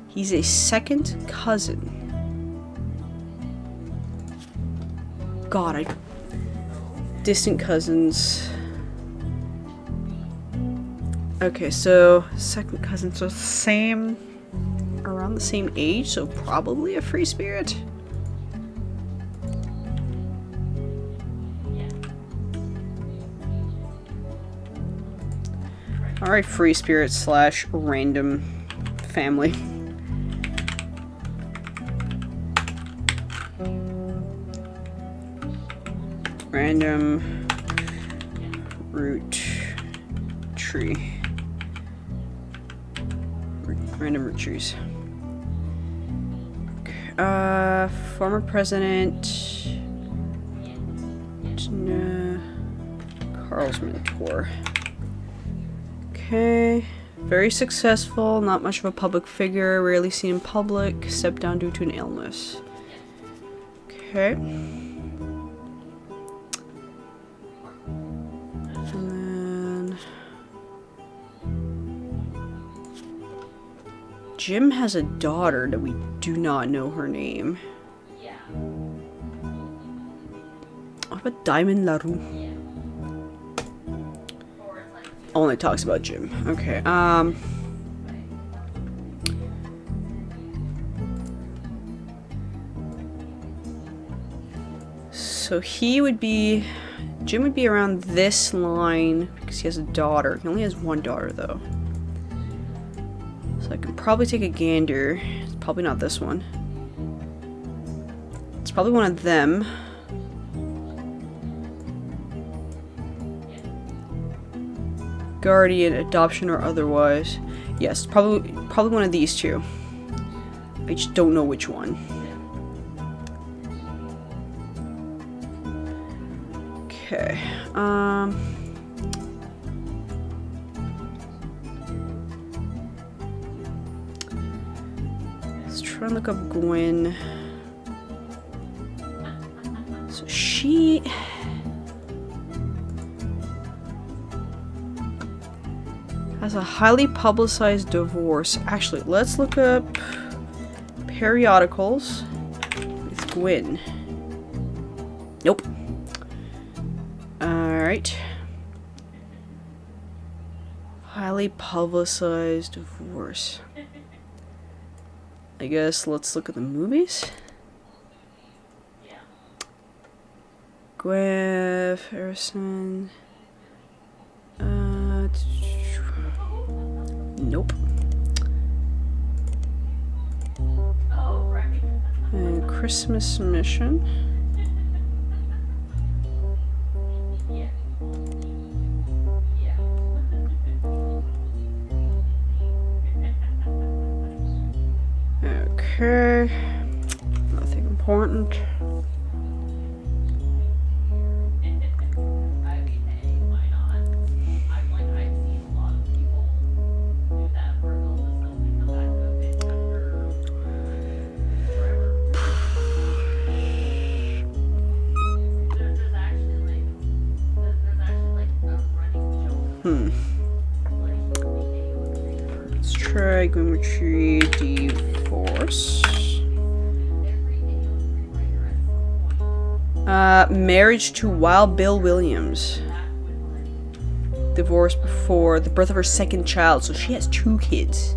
he's a second cousin. God, distant cousins. Okay, so second cousins are same... around the same age, so probably a free spirit. Alright, free spirit slash random family. Random root tree. Random root trees. Former president Carl's mentor. Okay. Very successful, not much of a public figure, rarely seen in public, stepped down due to an illness. Okay. And Jim has a daughter that we do not know her name. What about Diamond LaRue? Only talks about Jim. Okay, so he would be... Jim would be around this line because he has a daughter. He only has one daughter, though. So I can probably take a gander. It's probably not this one. It's probably one of them. Guardian, adoption, or otherwise. Yes, probably one of these two. I just don't know which one. Okay. Let's try and look up Gwen. So she has a highly publicized divorce. Actually, let's look up periodicals with Gwen. Nope. Alright. Highly publicized divorce. I guess let's look at the movies. Gwen Harrison. Nope. And Christmas Mission. Okay. Nothing important. Let's try Geometry Divorce. Marriage to Wild Bill Williams. Divorced before the birth of her second child, so she has 2 kids.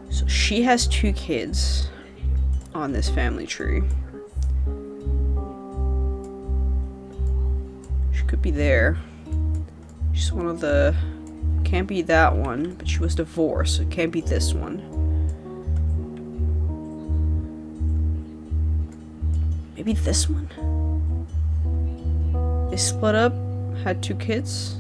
So she has 2 kids on this family tree. She could be there. She's one of the... Can't be that one, but she was divorced, so it can't be this one. Maybe this one? They split up, had 2 kids.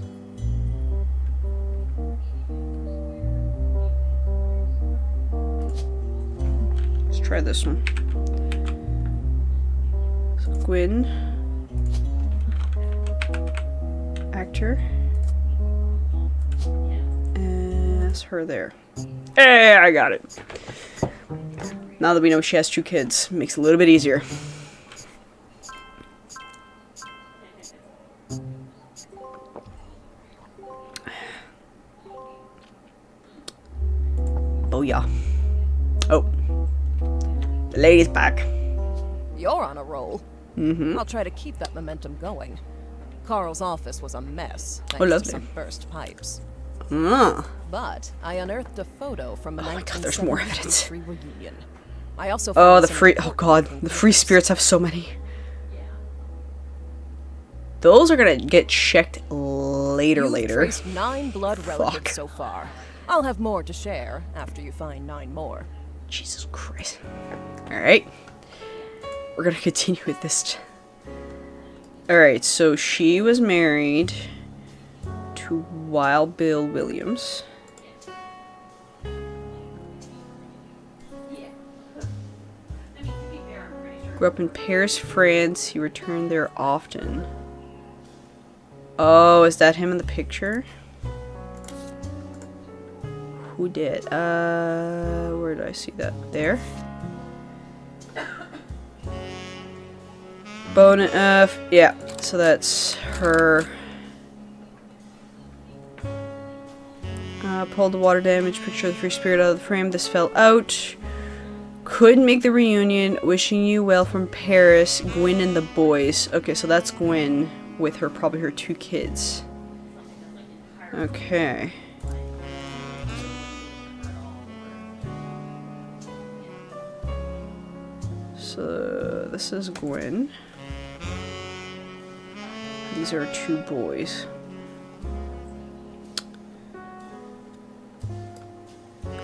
Try this one. So Gwen, actor, and that's her there. Hey, I got it. Now that we know she has 2 kids, makes it a little bit easier. Booyah. Oh. The lady's back. You're on a roll. Mm-hmm. I'll try to keep that momentum going. Carl's office was a mess, Oh, thanks lovely. to some burst pipes. Ah. But I unearthed a photo from a Oh my God, there's more 1970s evidence. Roottrees reunion. I also Oh, found the some free... Oh important god, the fingerprints. free spirits have so many. Those are gonna get checked later. You've traced 9 blood relatives Fuck. so far. I'll have more to share after you find 9 more. Jesus Christ. Alright. We're gonna continue with this. Alright, so she was married to Wild Bill Williams. Grew up in Paris, France. He returned there often. Oh, is that him in the picture? Who did? Where did I see that? There? Yeah, so that's her. Pulled the water damage picture of the free spirit out of the frame. This fell out. Couldn't make the reunion. Wishing you well from Paris. Gwen and the boys. Okay, so that's Gwen with her, probably her 2 kids. Okay. So this is Gwen. These are 2 boys.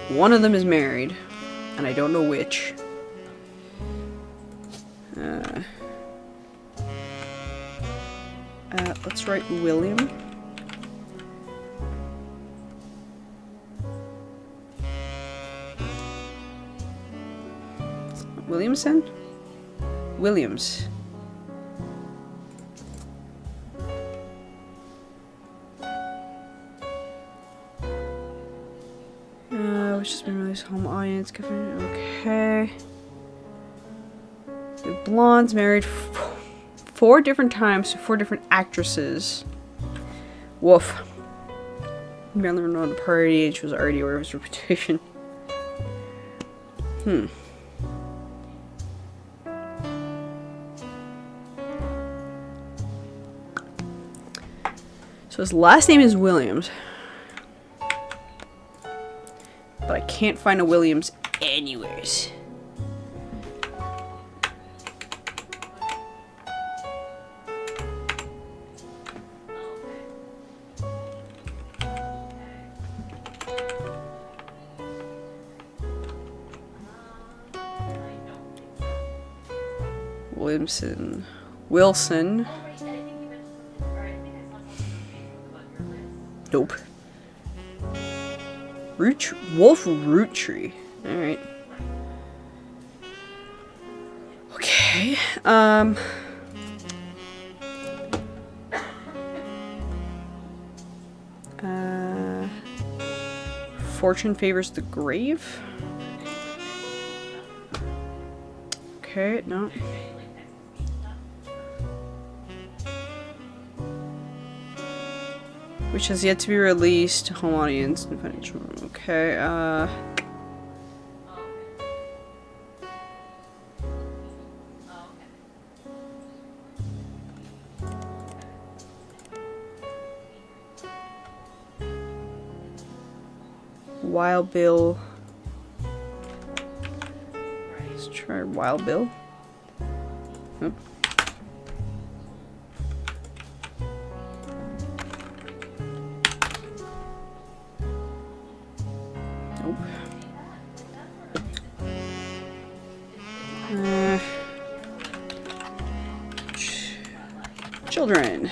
One of them is married, and I don't know which. Let's write William. Williamson? Williams. Which has been released home audience. Okay. The blondes married 4 different times to 4 different actresses. Woof. Barely known the party and she was already aware of his reputation. So his last name is Williams. But I can't find a Williams anywheres. Wilson. Nope. Wolf Roottrees. Alright. Okay. Fortune favors the grave. Okay, no. Which has yet to be released to home audience and financial. Okay, Wild Bill. Let's try Wild Bill. Nope. Children.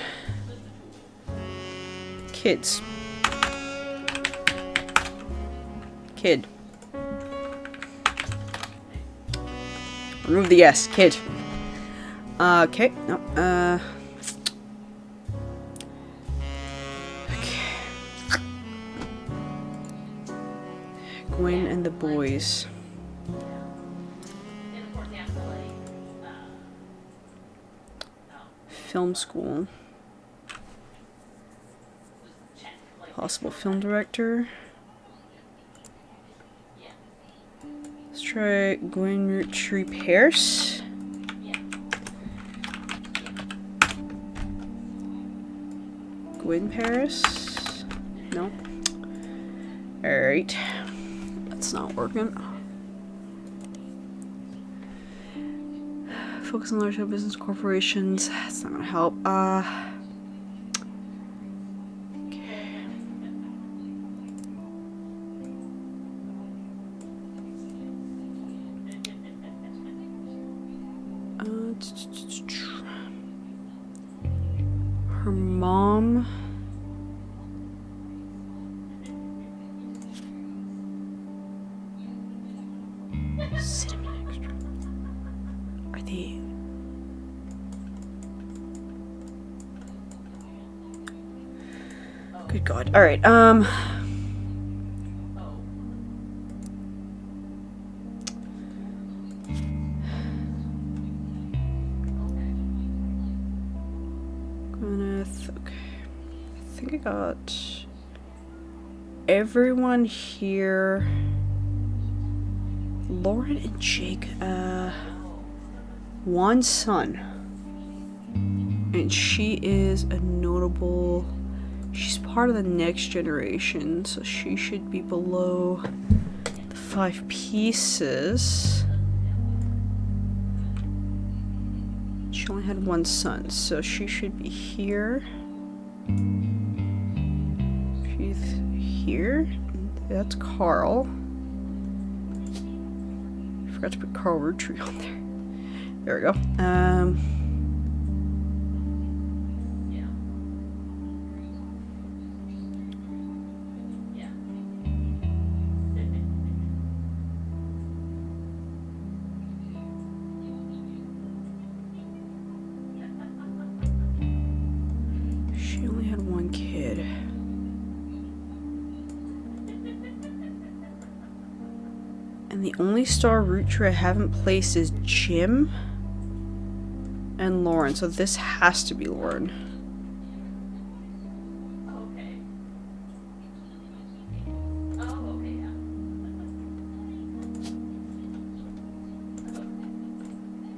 Kids. Kid. Remove the S. Kid. Okay. No. Okay. Gwen and the boys. Film school. Possible film director. Let's try Gwen Roottrees Paris. Gwen Paris. Nope. Alright. That's not working. Focus on large-scale business corporations. That's not gonna help. Her mom. Cinnamon extra. I Are they? Good God. All right. Gwyneth. Okay. I think I got everyone here. Lauren and Jake. One son. And she is a notable. She's part of the next generation, so she should be below the 5 pieces. She only had one son, so she should be here. She's here. That's Carl. I forgot to put Carl Roottrees on there. There we go. She only had one kid. And the only star Roottree I haven't placed is Jim and Lauren, so this has to be Lauren.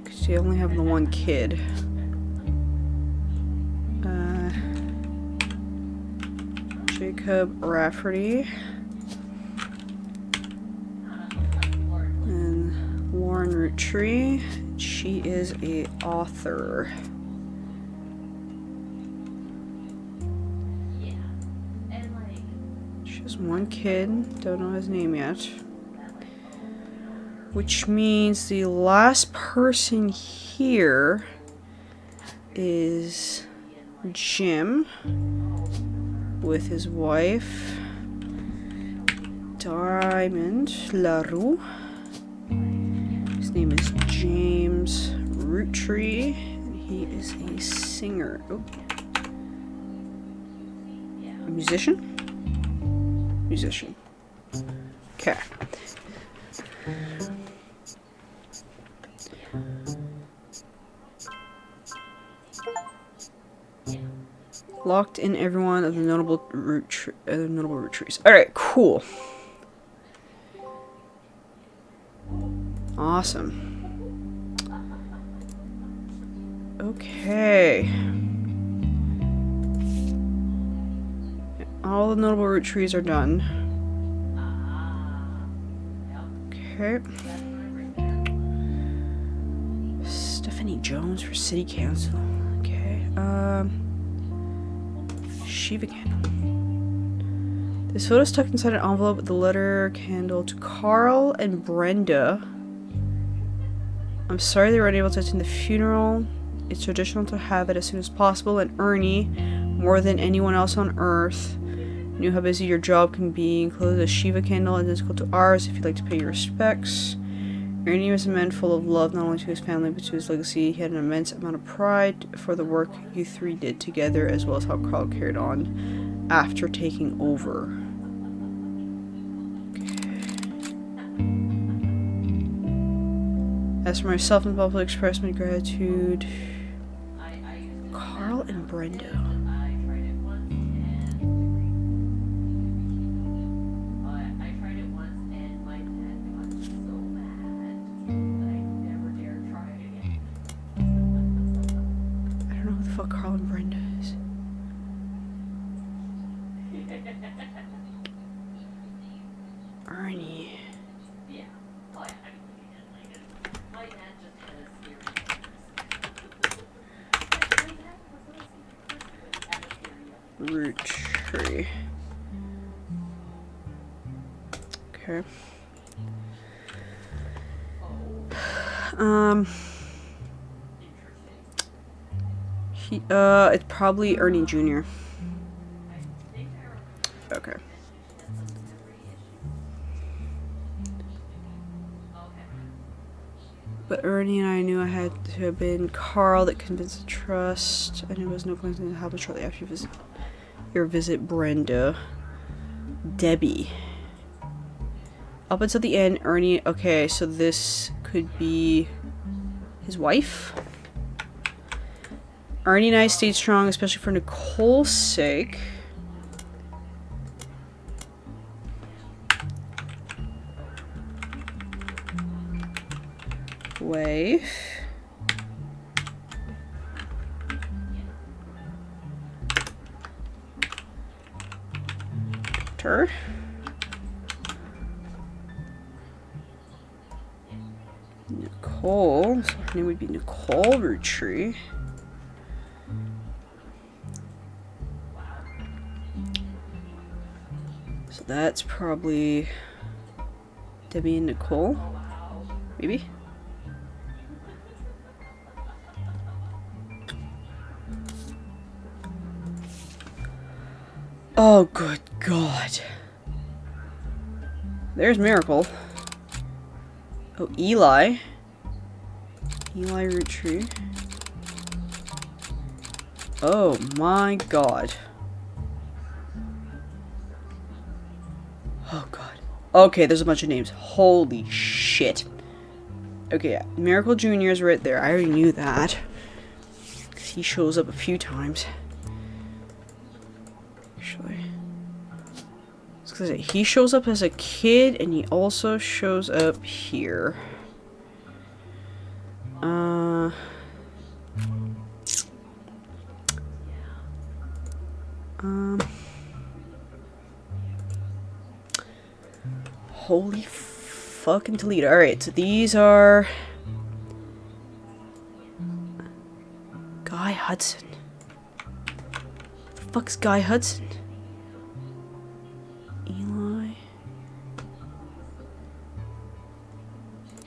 Because you only have the one kid. Jacob Rafferty. And Lauren Roottrees. She is a author. She has one kid, don't know his name yet. Which means the last person here is Jim with his wife Diamond LaRue. His name is James Roottrees, and he is a singer. Oh. A musician? Musician. Okay. Locked in every one of the notable Roottrees. Alright, cool. Awesome. Okay. All the notable Roottrees are done. Okay. Stephanie Jones for City Council. Okay. Shiva candle. This photo is tucked inside an envelope with the letter candle to Carl and Brenda. I'm sorry they were unable to attend the funeral. It's traditional to have it as soon as possible, and Ernie, more than anyone else on Earth, knew how busy your job can be. Enclosed a Shiva candle identical to ours if you'd like to pay your respects. Ernie was a man full of love not only to his family but to his legacy. He had an immense amount of pride for the work you three did together, as well as how Carl carried on after taking over. Okay. As for myself and public, express my gratitude. Carl and Brenda. Carl and Brenda is. Ernie. Roottrees. Okay. It's probably Ernie Jr. Okay. But Ernie and I knew I had to have been Carl that convinced the trust, and it was no coincidence to happen shortly after your visit, Brenda. Debbie. Up until the end, Ernie... Okay, so this could be his wife. Ernie and I stayed strong, especially for Nicole's sake. Wife. Her. Nicole. So her name would be Nicole Roottrees. So that's probably Debbie and Nicole. Maybe. Oh, good God. There's Miracle. Oh, Eli. Eli Roottrees. Oh my God. Oh God. Okay, there's a bunch of names. Holy shit. Okay, yeah. Miracle Jr. is right there. I already knew that. 'Cause he shows up a few times. Actually. I was gonna say, he shows up as a kid, and he also shows up here. Holy fucking Toledo. Alright, so these are... Guy Hudson. The fuck's Guy Hudson? Eli.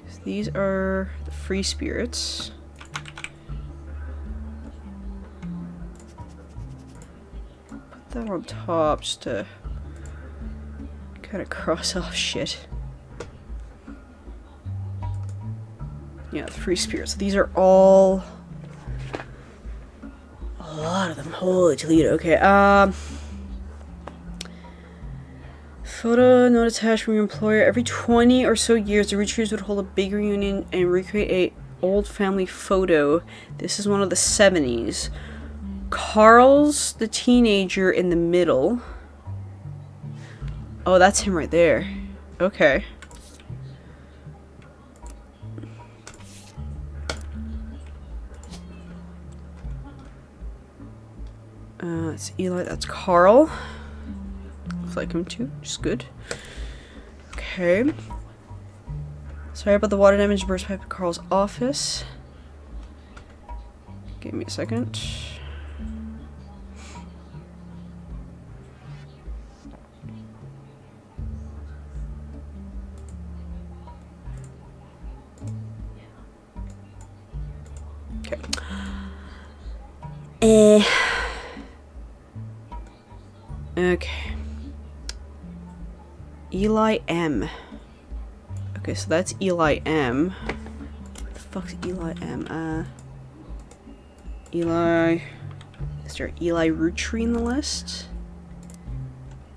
So these are the free spirits. Put that on top just to kind of cross off shit. Yeah, the free spirits. So these are all... A lot of them. Holy Toledo. Okay, photo not attached from your employer. Every 20 or so years, the Roottrees would hold a big reunion and recreate a old family photo. This is one of the 70s. Carl's the teenager in the middle. Oh, that's him right there. Okay. That's Eli, that's Carl. Looks like him too, which is good. Okay. Sorry about the water damage burst pipe at Carl's office. Give me a second. Okay. Okay. Eli M. Okay, so that's Eli M. What the fuck's Eli M? Eli... Is there Eli Roottrees in the list?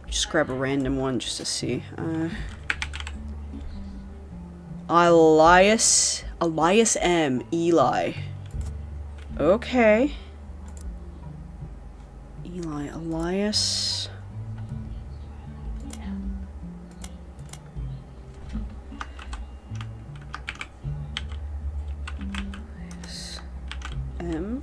Just grab a random one just to see. Elias M. Eli. Okay. Eli, Elias. Elias M.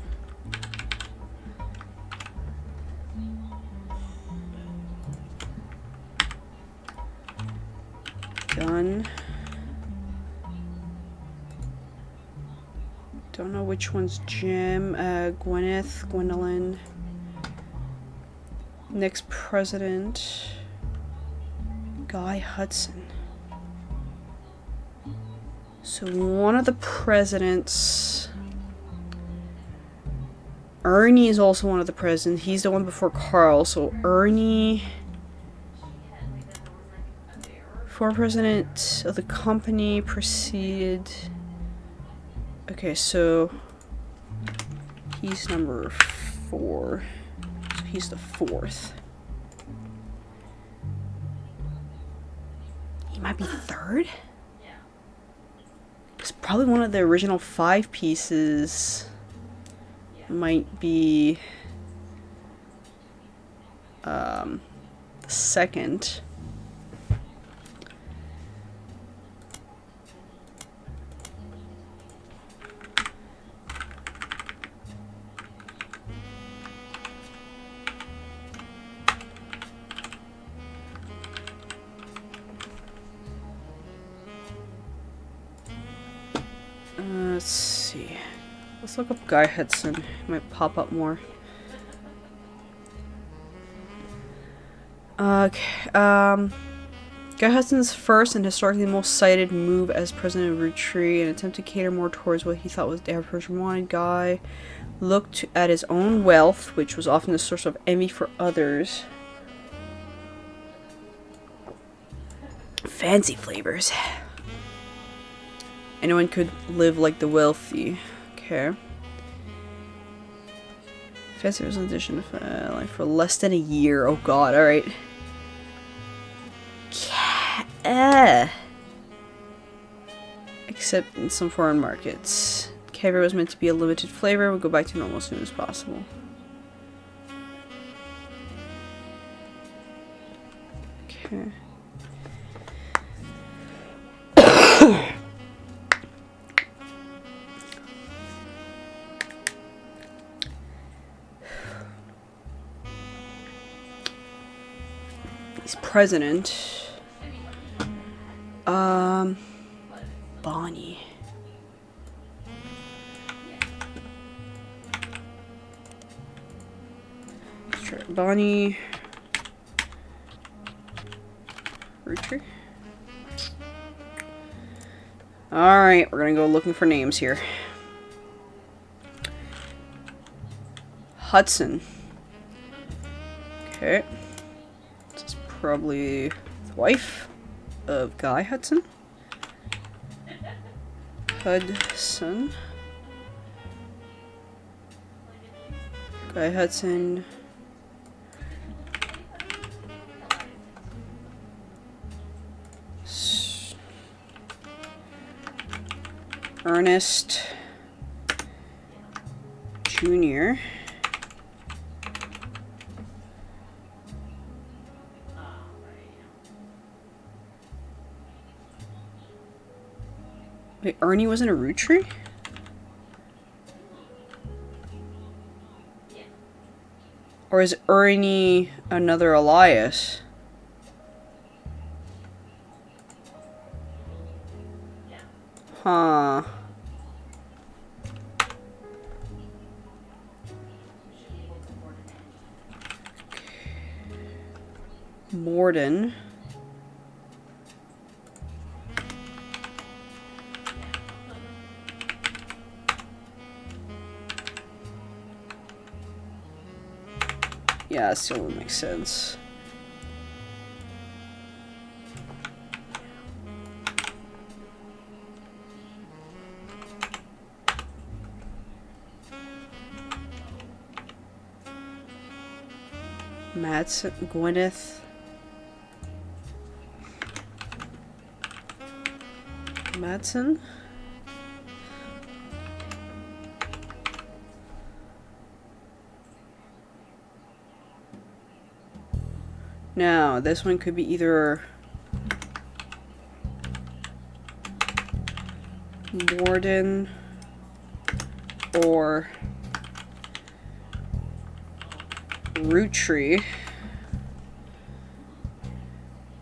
Done. Don't know which one's Jim. Gwyneth, Gwendolyn. Next president. Guy Hudson. So one of the presidents. Ernie is also one of the presidents. He's the one before Carl. So Ernie. Former president of the company preceded Okay, so he's number 4. So he's the 4th. He might be 3rd? Because probably one of the original 5 pieces might be the 2nd. Let's see. Let's look up Guy Hudson. It might pop up more. Okay. Guy Hudson's first and historically most cited move as president of Roottrees, an attempt to cater more towards what he thought was the average person wanted. Guy looked at his own wealth, which was often a source of envy for others. Fancy flavors. Anyone could live like the wealthy. Okay. Fancy was an addition to life for less than a year. Oh god, alright. Except in some foreign markets. Caviar was meant to be a limited flavor. We'll go back to normal as soon as possible. Okay. He's president. Bonnie. Let's try Bonnie. Roottrees. Alright, we're gonna go looking for names here. Hudson. Okay. This is probably the wife of Guy Hudson. Hudson. Guy Hudson. Ernest Jr. Wait, Ernie wasn't a Roottrees? Or is Ernie another Elias? Huh. Morden. Yeah, that still would make sense. Madsen, Gwyneth. Madsen? Now, this one could be either Morden or Roottrees.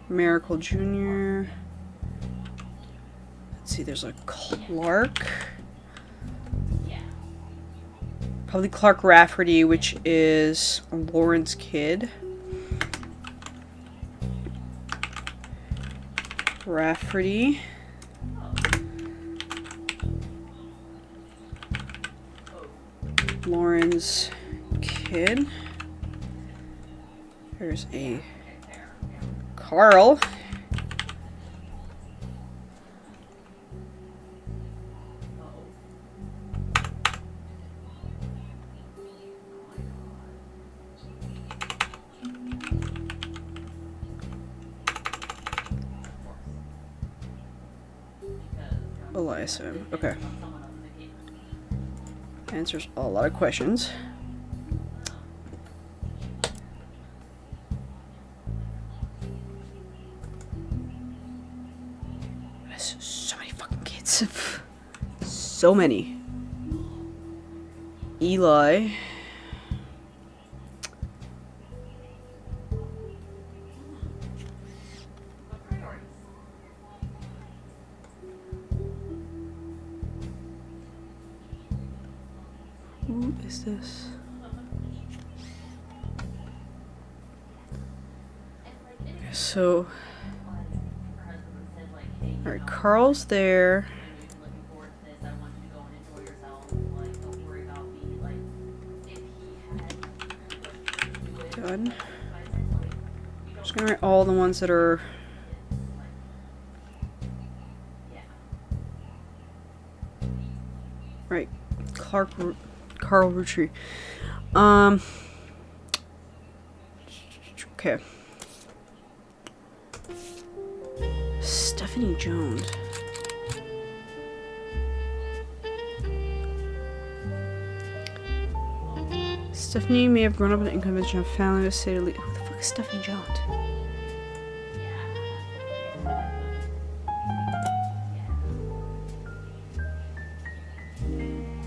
Miracle Jr. Let's see, there's a Clark. Probably Clark Rafferty, which is Lauren's kid. Rafferty. Lauren's kid. There's a Carl. Eliasim. Okay. Answers a lot of questions. There's so many fucking kids. So many. Eli. Who is this? So, alright, Carl's there. Done. Just gonna write all the ones that are. Right, Carl Roottrees. Okay. Stephanie Jones. Stephanie may have grown up in an unconventional family with say. Who the fuck is Stephanie Jones?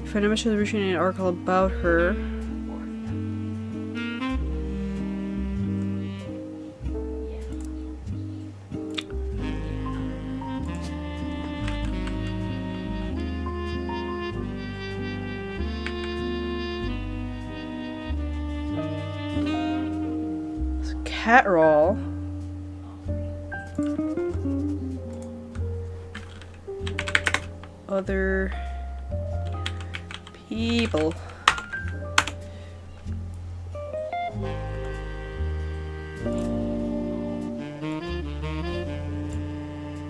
If I never show the Russian article about her. Catroll. Other people.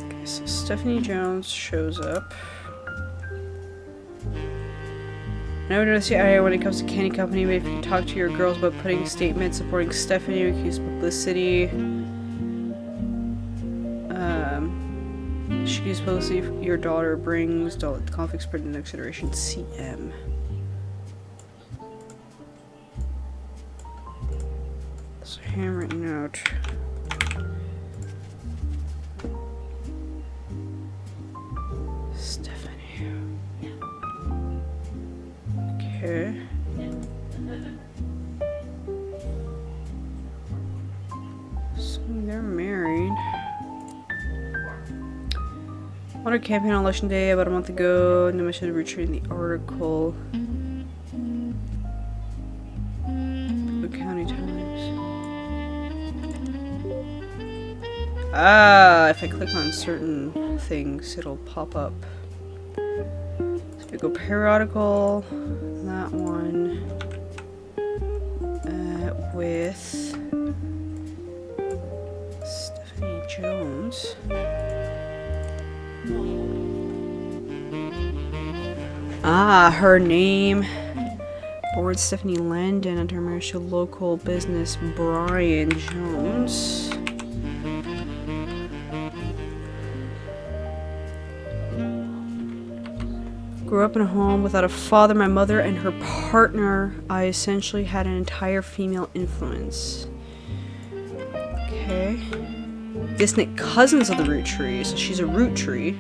Okay, so Stephanie Jones shows up. I never noticed the area when it comes to candy company, but if you talk to your girls about putting statements supporting Stephanie, accused publicity, she accused publicity your daughter brings conflict spread in the next iteration. CM. So handwritten note. Stephanie. Okay. So they're married. On our campaign on election day about a month ago, and I should have retrieved the article. The County Times. Ah, if I click on certain things, it'll pop up. So we go periodical, that one, with Stephanie Jones. Ah, her name. Board Stephanie Landon and her marriage to local business Brian Jones. Grew up in a home without a father. My mother and her partner, I essentially had an entire female influence. Okay. Distant cousins of the Roottrees. So she's a Roottree.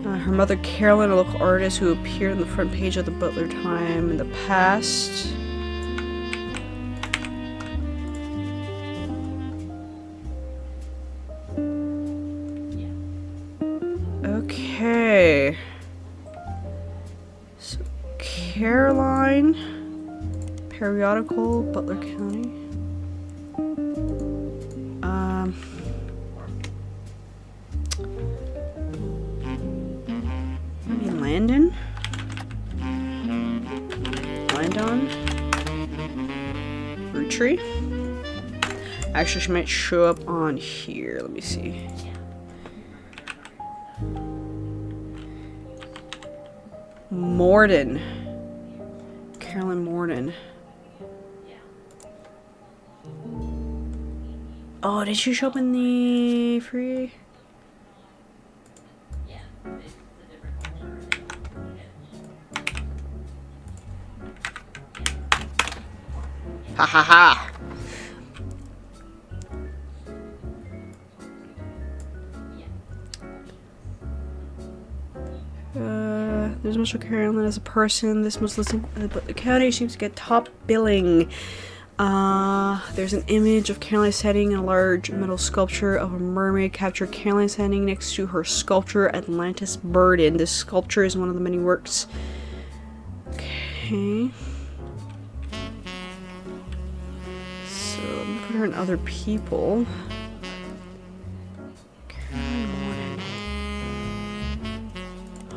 Her mother, Carolyn, a local artist who appeared on the front page of the Butler Time in the past. Okay. So, Caroline, periodical, Butler County. Maybe Landon? Landon? Roottrees? Actually, she might show up on here. Let me see. Morden. Carolyn Morden. Oh, did she show up in the free? Ha ha ha! There's much of Carolyn as a person. This must listen, but the county seems to get top billing. There's an image of Caroline standing in a large metal sculpture of a mermaid. Captured Caroline standing next to her sculpture Atlantis Burden. This sculpture is one of the many works. Okay. So I'm gonna put her in other people. Caroline Warden.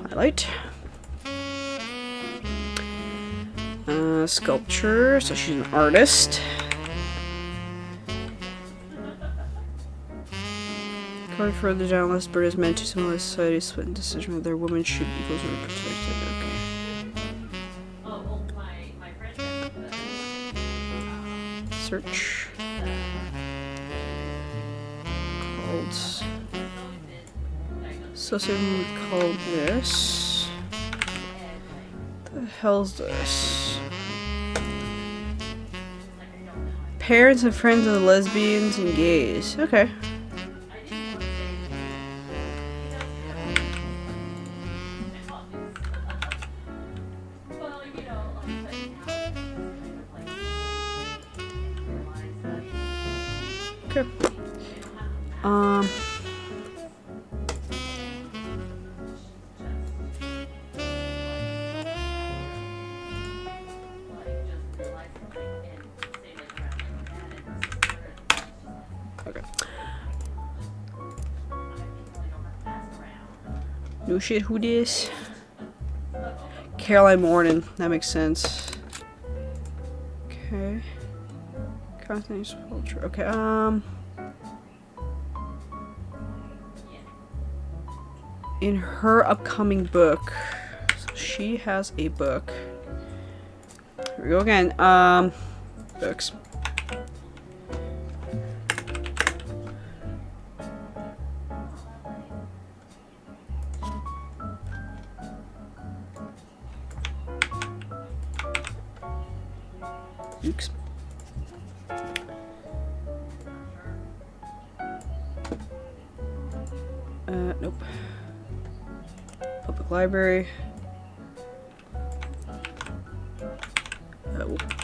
Highlight. Sculpture, so she's an artist. Going further down, less bird is meant to similar society split decision whether women should be equals or protected. Okay. Search. Called. So we would call this. The hell's this? Parents and friends of the lesbians and gays. Okay. Okay. Okay. No shit, who this? Caroline Warden. That makes sense. Okay. Constant sculpture. Okay, in her upcoming book. So she has a book. Here we go again. Books. Oops. Nope. Public library.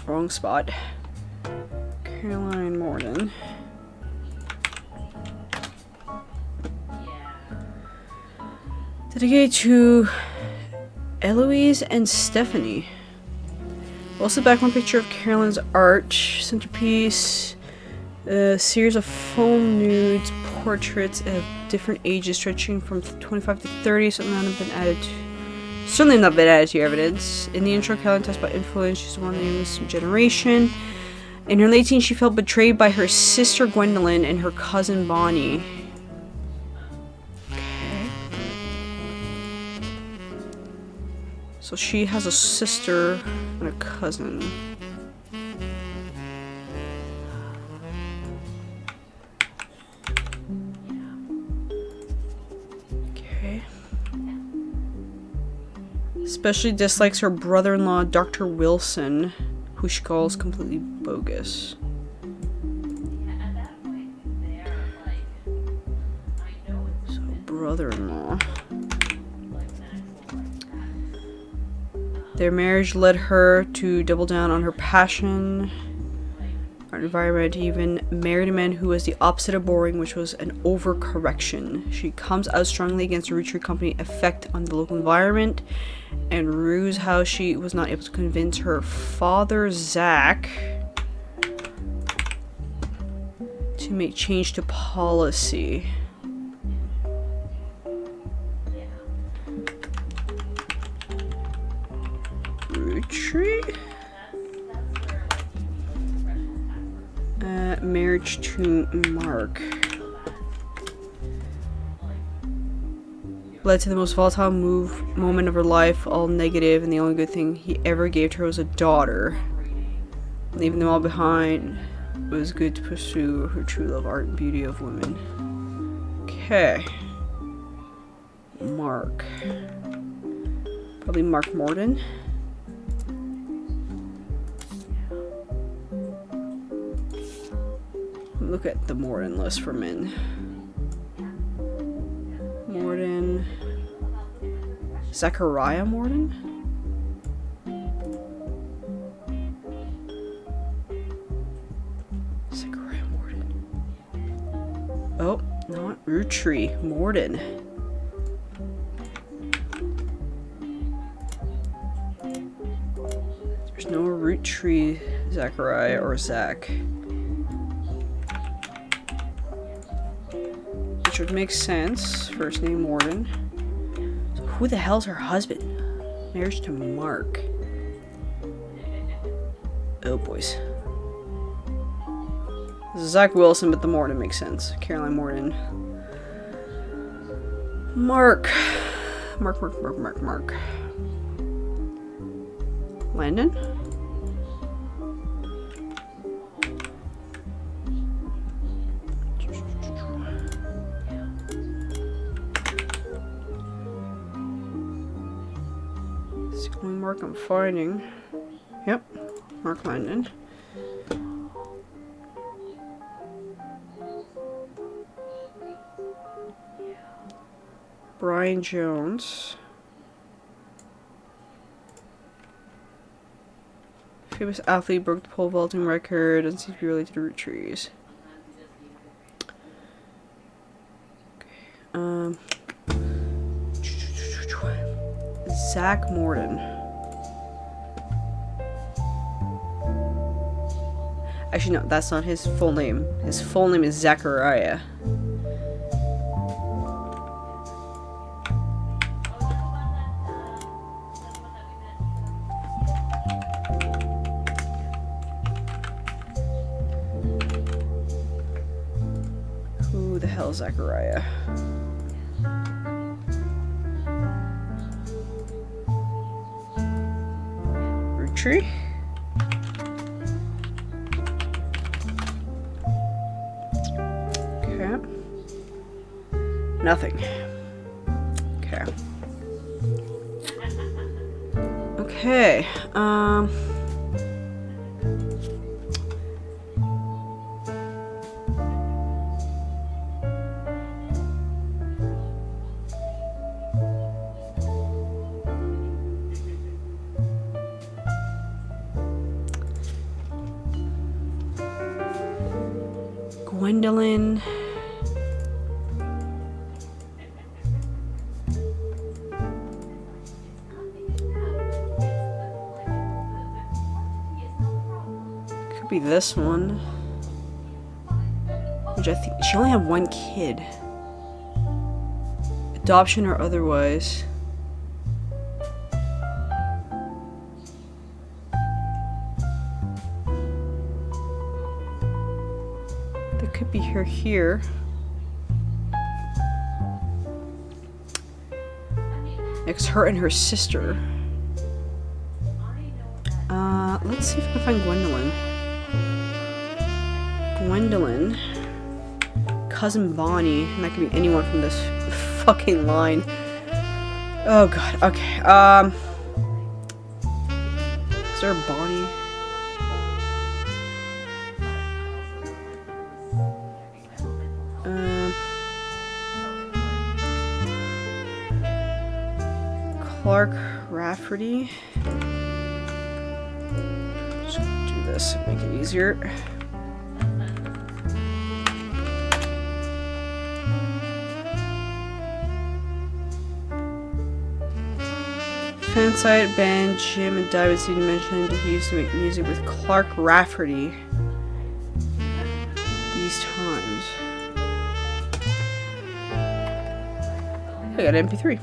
Wrong spot. Caroline Warden. Dedicated to Eloise and Stephanie. Also, background picture of Caroline's art centerpiece. A series of foam nudes, portraits of different ages stretching from 25 to 30. Certainly not been added to your evidence. In the intro, Caroline talks about influence. She's one of the youngest generation. In her late teens, she felt betrayed by her sister Gwendolyn and her cousin Bonnie. Okay. So she has a sister and a cousin. Especially dislikes her brother-in-law, Dr. Wilson, who she calls completely bogus. So, brother-in-law. Their marriage led her to double down on her passion, our environment, even married a man who was the opposite of boring, which was an overcorrection. She comes out strongly against the Roottrees company effect on the local environment, and rues how she was not able to convince her father, Zach, to make change to policy. Roottrees? Marriage to Mark. Led to the most volatile moment of her life, all negative, and the only good thing he ever gave to her was a daughter. Leaving them all behind. It was good to pursue her true love, art, and beauty of women. Okay. Mark. Probably Mark Morden. Look at the Morden list for men. Morden. Zachariah Morden? Zachariah Morden. Oh, not Roottrees. Morden. There's no Roottrees Zachariah or Zach. Which would make sense. First name Morden. So who the hell's her husband? Marriage to Mark. Oh boys. This is Zach Wilson, but the Morden makes sense. Caroline Morden. Mark. Mark. Landon? It's the only Mark I'm finding. Yep, Mark Landon. Brian Jones. Famous athlete, broke the pole vaulting record, and seems to be related to Roottrees. Okay, Zach Morden. Actually, no, that's not his full name. His full name is Zachariah. Who the hell is Zachariah? Roottrees? Okay. Nothing. Okay. Okay. Gwendolyn. Could be this one. Which I think she only had one kid. Adoption or otherwise. Could be her here. It's her and her sister. Let's see if I can find Gwendolyn. Gwendolyn. Cousin Bonnie. And that could be anyone from this fucking line. Oh god, okay. Is there a Bonnie? Clark Rafferty. Just do this and make it easier. Fansite band Jim and David seem to mention that he used to make music with Clark Rafferty these times. I got an MP3.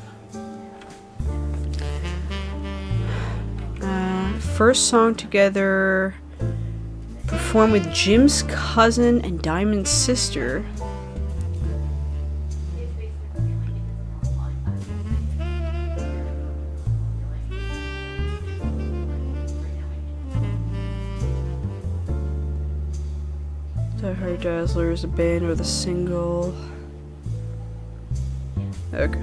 First song together, performed with Jim's cousin and Diamond's sister. Heart Dazzler is a band or the single. Okay.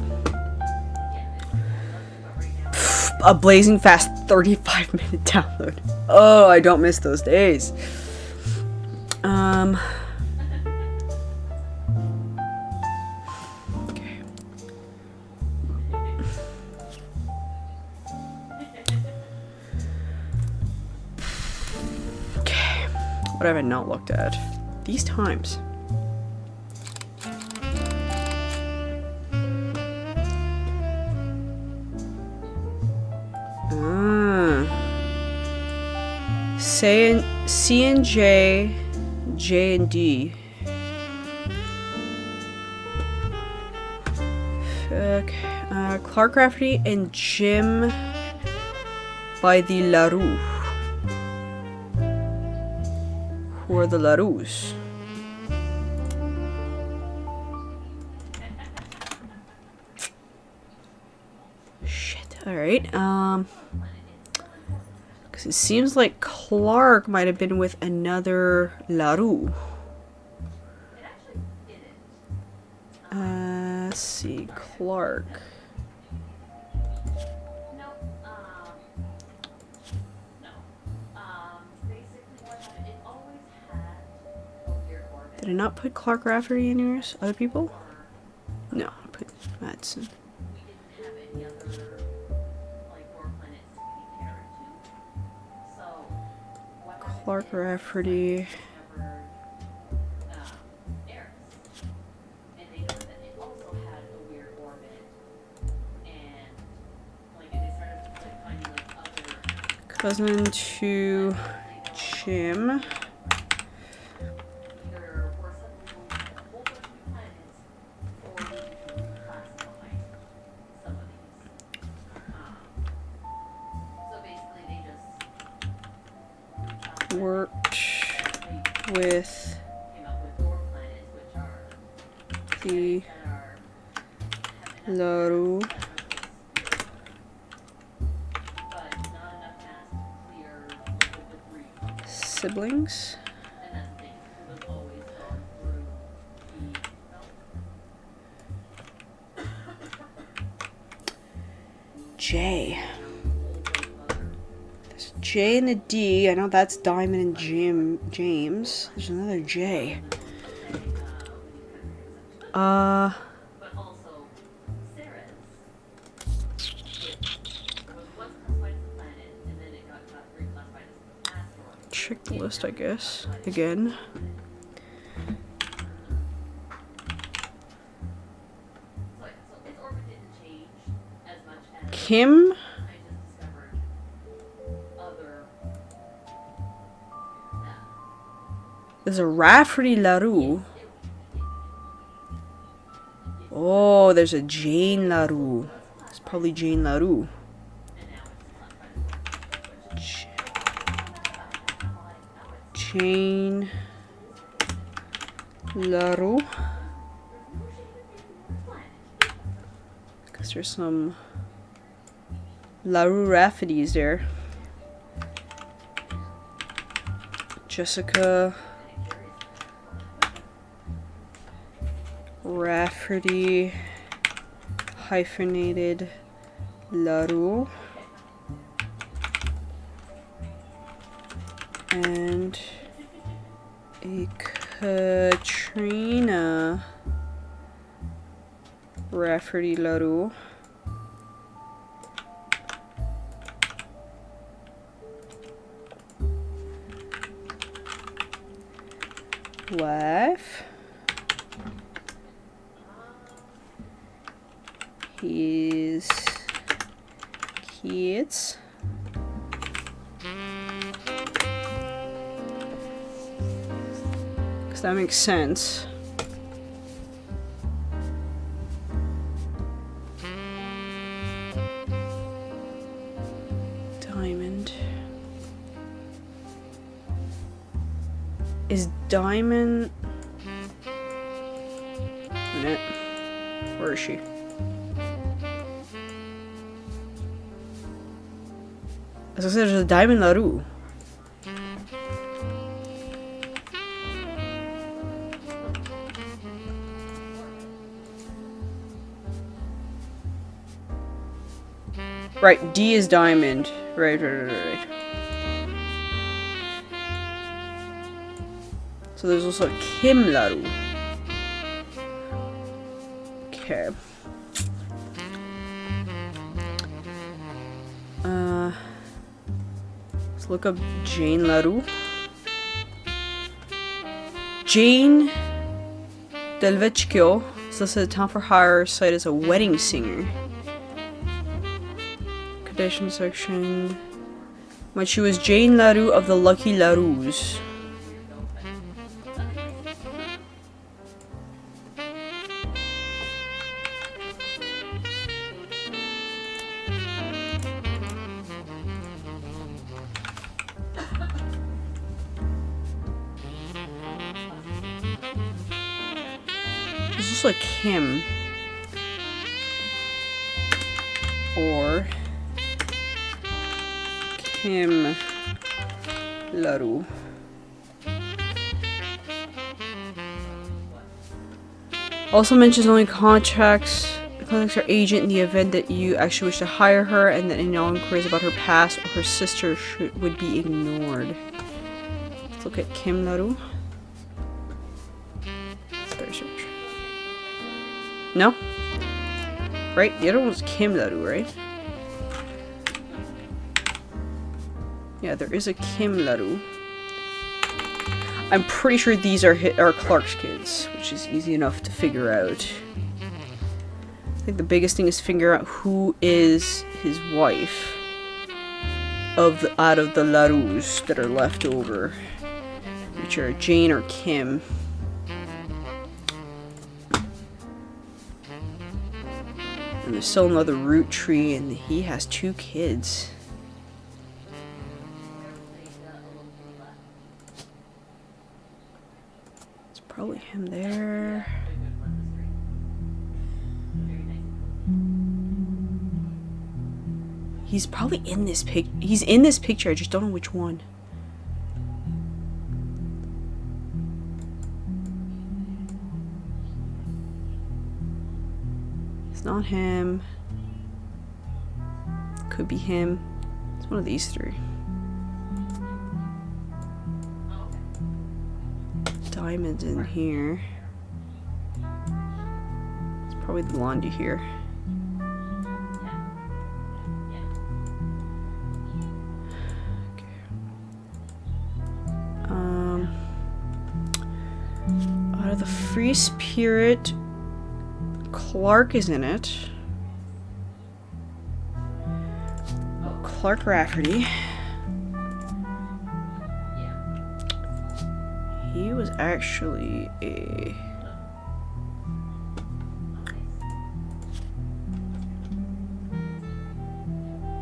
A blazing fast 35-minute download. Oh, I don't miss those days. Okay. Okay. What have I not looked at? These times. C and J, J and D. Okay. Clark Rafferty and Jim by the LaRue. Who are the LaRues? Shit. Alright. Because it seems like Clark might have been with another LaRue. Let's see. Clark. Did I not put Clark Rafferty anywhere? Other people? No, I put Madsen. Clark Rafferty. Cousin to Jim. Worked with the LaRue siblings. J. There's a J and a D. I know that's Diamond and James. There's another J. Check the list, I guess. Again. Kim. There's a Rafferty LaRue. Oh, there's a Jane LaRue. It's probably Jane LaRue. Jane LaRue. Because there's some LaRue Raffertys there. Jessica Rafferty hyphenated LaRue. And a Katrina Rafferty LaRue. Wife. His kids. Because that makes sense. Diamond. Is Diamond... Minute. Where is she? As I said, there's a Diamond LaRue. Right, D is diamond. Right. So there's also Kim Laru. Okay. Let's look up Jane Laru. Jane Delvechkyo is listed at the town for hire site as a wedding singer. Condition section. When she was Jane Laru of the Lucky Larus. This is like Kim. Or Kim Laru. Also mentions only contacts her agent in the event that you actually wish to hire her, and that any inquiries about her past or her sister would be ignored. Let's look at Kim Laru. Start search. No? Right? The other one was Kim Laru, right? Yeah, there is a Kim Laru. I'm pretty sure these are Clark's kids, which is easy enough to figure out. I think the biggest thing is figure out who is his wife out of the Larus that are left over, which are Jane or Kim. And there's still another Roottrees, and he has 2 kids. It's probably him there. He's probably in this he's in this picture, I just don't know which one. It's not him. Could be him. It's one of these 3. Diamonds in here. It's probably the blondie here. Out of the Free Spirit, Clark is in it. Clark Rafferty. He was actually a...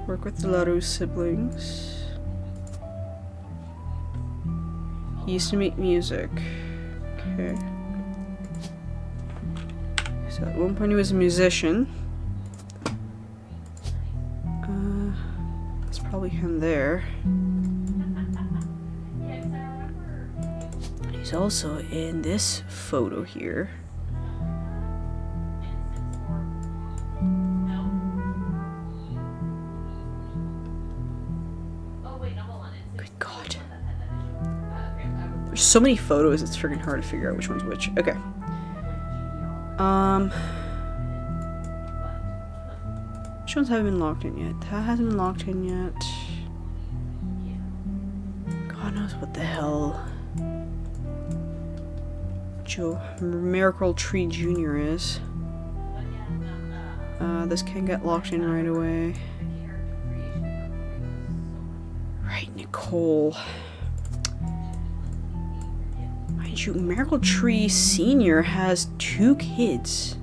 work with the Laru siblings. He used to make music. Okay. So at one point he was a musician. That's probably him there. He's also in this photo here. Good God. There's so many photos, it's freaking hard to figure out which one's which. Okay. Which ones haven't been locked in yet? That hasn't been locked in yet. God knows what the hell Joe Miracle Tree Jr. is. This can get locked in right away. Right, Nicole. Mind you, Miracle Tree Sr. has 2 kids.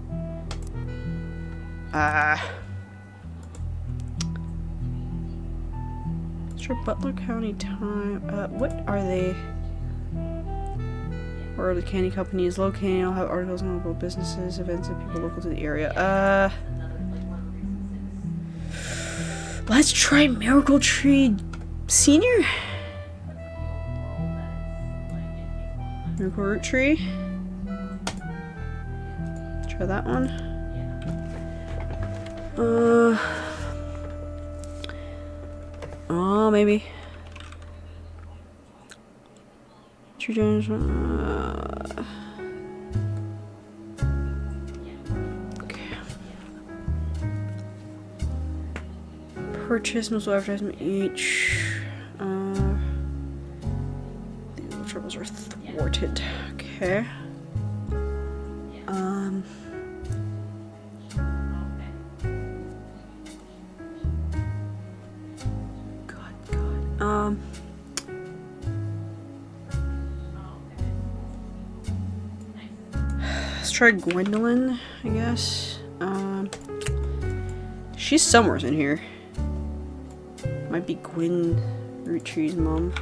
Butler County time. What are they? Where the candy company is located. I'll have articles on local businesses, events, and people local to the area. Let's try Miracle Tree Senior. Miracle Root Tree. Try that one. Oh, maybe. Okay. Purchase multiple advertisement each. The troubles are thwarted. Okay. Let's try Gwendolyn, I guess. She's somewhere in here. Might be Gwen Roottrees' mom.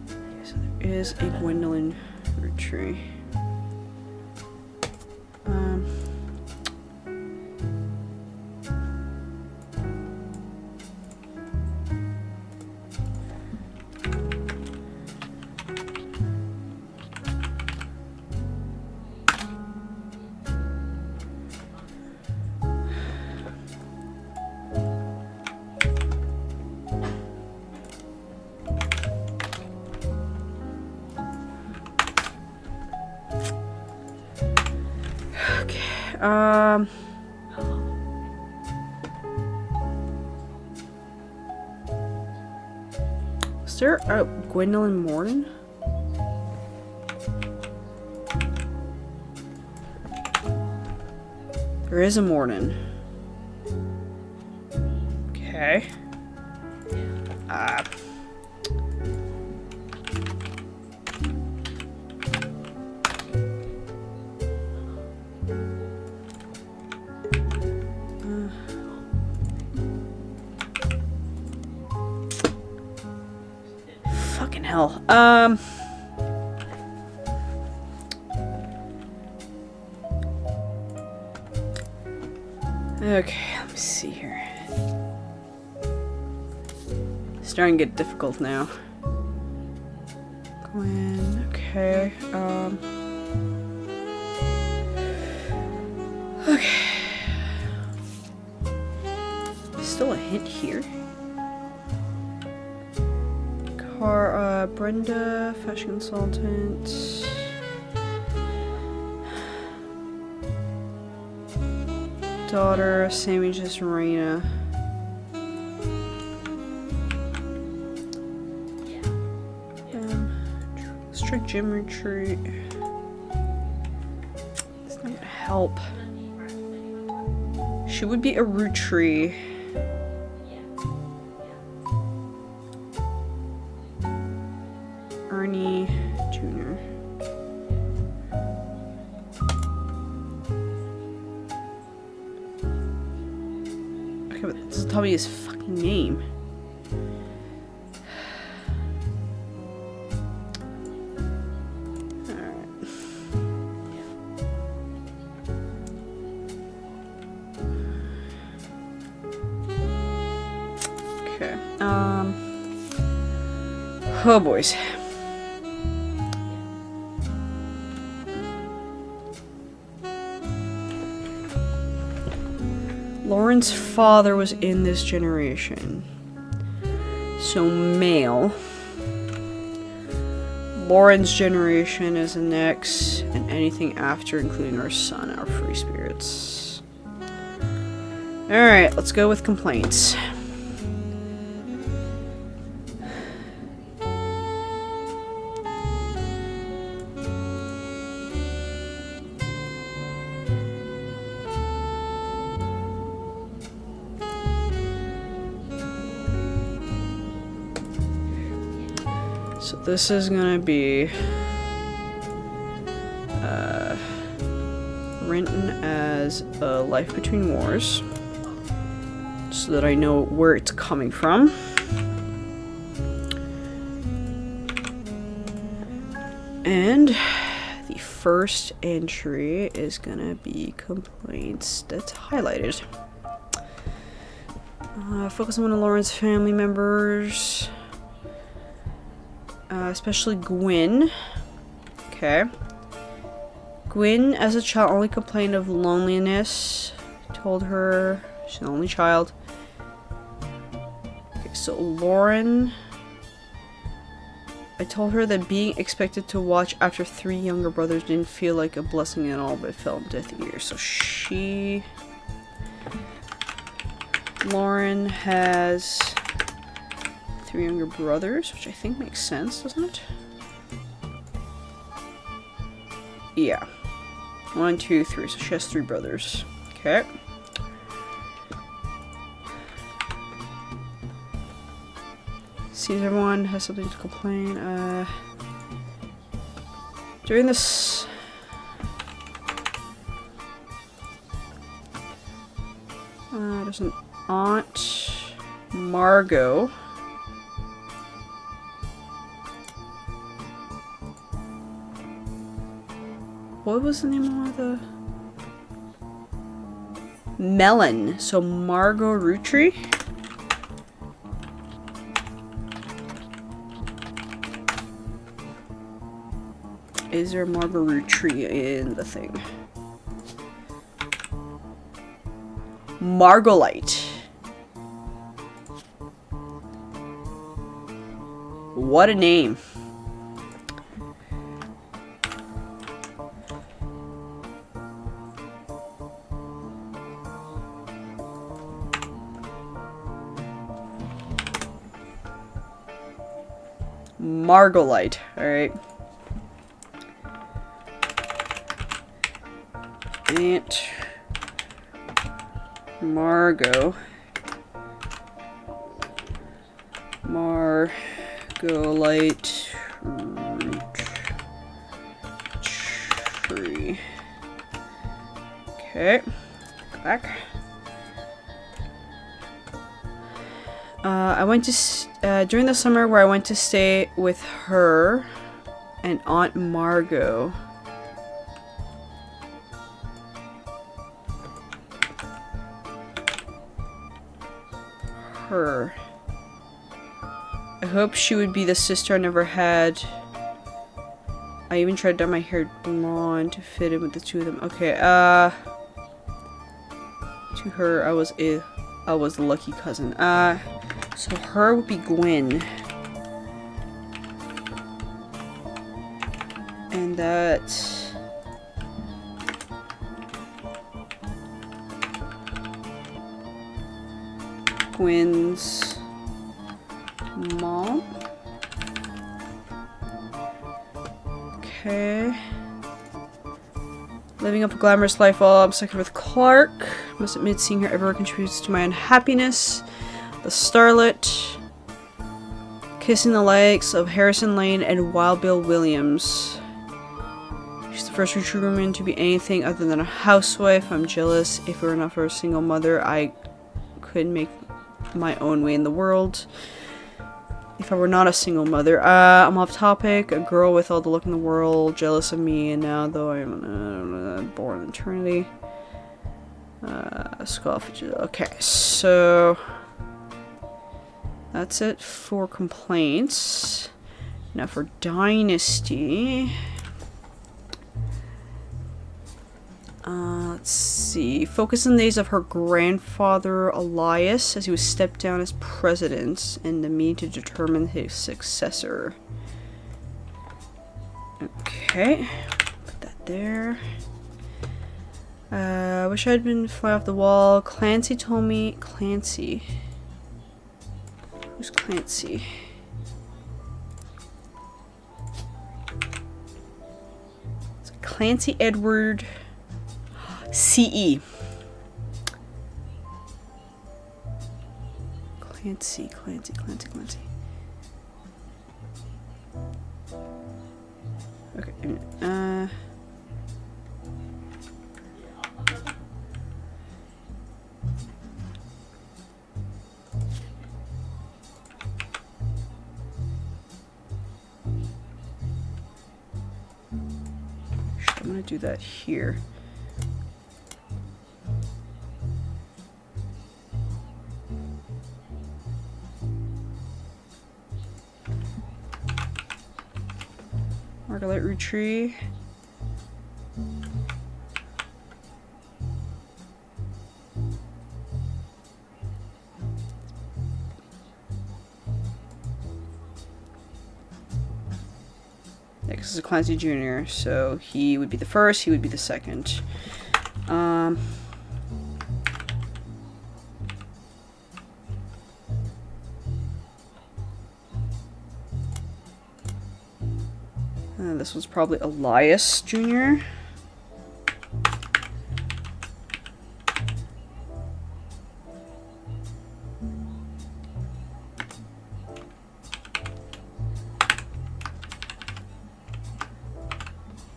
Okay, so there is a Gwendolyn Roottree. Is there a Gwendolyn Morton? There is a Morton. Okay. Fucking hell. Okay, let me see here. It's starting to get difficult now. Gwen, okay, okay. Still a hint here. Brenda, fashion consultant. Daughter, same age as Serena. Strict gym retreat. It's not gonna help. She would be a Roottrie. Ernie Jr. Okay, but this is probably his fucking name. Alright. Okay, oh boys. Lauren's father was in this generation. So male. Lauren's generation is the next, and anything after, including our son, are free spirits. Alright, let's go with complaints. So this is gonna be written as a Life Between Wars, so that I know where it's coming from. And the first entry is gonna be complaints that's highlighted. Focus on one of Lauren's family members. Especially Gwen. Okay. Gwen, as a child, only complained of loneliness. Told her She's an only child. Okay, so Lauren... I told her that being expected to watch after 3 younger brothers didn't feel like a blessing at all, but it felt death years. So she... Lauren has 3 younger brothers, which I think makes sense, doesn't it? Yeah. 1, 2, 3. So she has 3 brothers. Okay. Sees everyone has something to complain. During this... there's an aunt, Margot. What was the name of the... Melon. So Margot Roottrees. Is there a Margot Roottrees in the thing? Margolite. What a name. Margolite. Alright. Aunt Margot. Margolite root tree. Okay. Go back. I went to during the summer where I went to stay with her and Aunt Margot. Her. I hope she would be the sister I never had. I even tried to dye my hair blonde to fit in with the 2 of them. Okay, to her, I was the lucky cousin. So her would be Gwen. And that... Gwen's mom. Okay. Living up a glamorous life while I'm stuck with Clark. Must admit, seeing her everywhere contributes to my unhappiness. The Starlet. Kissing the likes of Harrison Lane and Wild Bill Williams. She's the first true woman to be anything other than a housewife. I'm jealous. If it were not for a single mother, I could make my own way in the world. If I were not a single mother. I'm off topic. A girl with all the luck in the world, jealous of me, and now though I'm born in eternity. Scoff. Okay, so that's it for complaints. Now for Dynasty. Let's see. Focus on the days of her grandfather Elias as he was stepped down as president and the meeting to determine his successor. Okay. Put that there. I wish I'd been fly off the wall. Clancy told me... Clancy. Who's Clancy? It's Clancy Edward... CE. Clancy. Okay. I'm gonna do that here. Margolite Roottrees. is a Clancy Jr., so he would be the first, he would be the second. This was probably Elias Jr.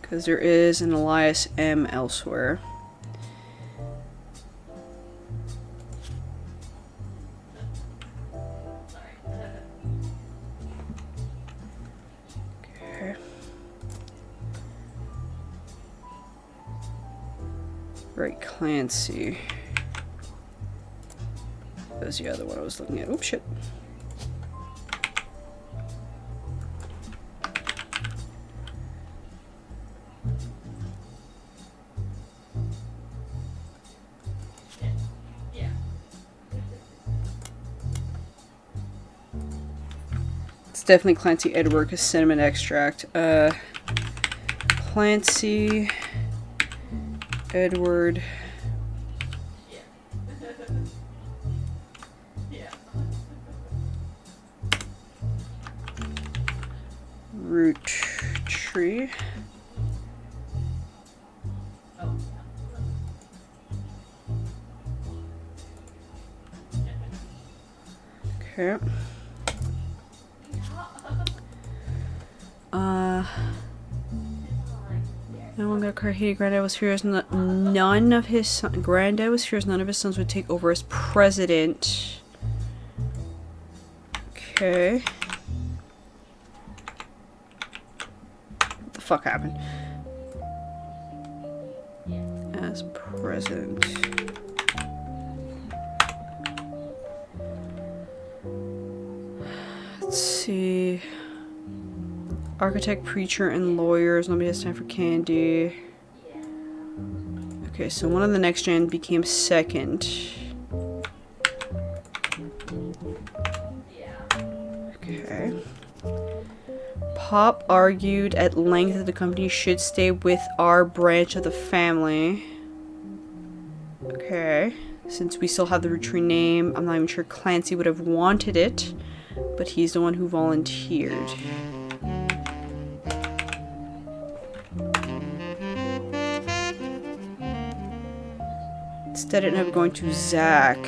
Because there is an Elias M elsewhere. Okay. Right, Clancy. That was the other one I was looking at. Oops, shit. Definitely Clancy Edward because cinnamon extract. Clancy Edward. Roottrees. Okay. No one got Carhidi. Granddad was furious. None of his Granddad was furious. None of his sons would take over as president. Okay. What the fuck happened? As president. Let's see. Architect, preacher, and lawyers. Nobody has time for candy. Okay, so one of the next gen became second. Okay. Pop argued at length that the company should stay with our branch of the family. Okay. Since we still have the Roottrees name, I'm not even sure Clancy would have wanted it, but he's the one who volunteered. Instead, it ended up going to Zach.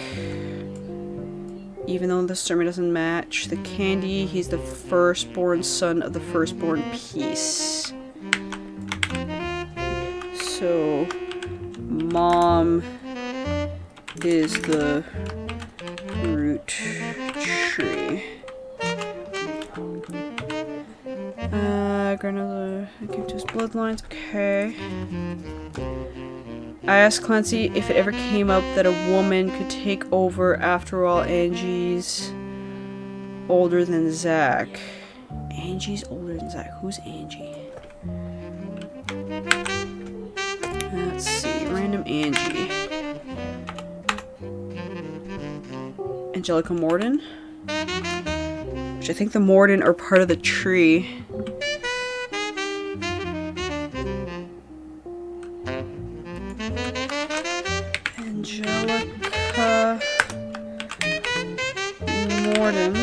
Even though the sermon doesn't match the candy, he's the firstborn son of the firstborn piece. So, mom is the Roottrees. Grandmother came to his bloodlines. Okay. I asked Clancy if it ever came up that a woman could take over. After all, Angie's older than Zach. Angie's older than Zach. Who's Angie? Let's see. Random Angie. Angelica Morden? Which I think the Morden are part of the tree. Angelica Morden.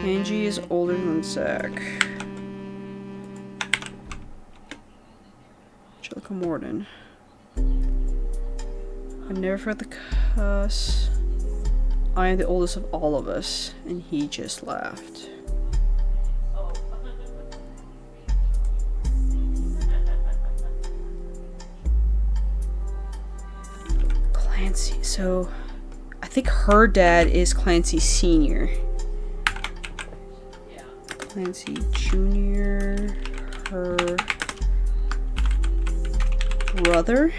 Angie is older than Zach. Angelica Morden. I never forgot the cuss. I am the oldest of all of us, and he just laughed. Clancy, so I think her dad is Clancy Sr. Clancy Jr., her brother.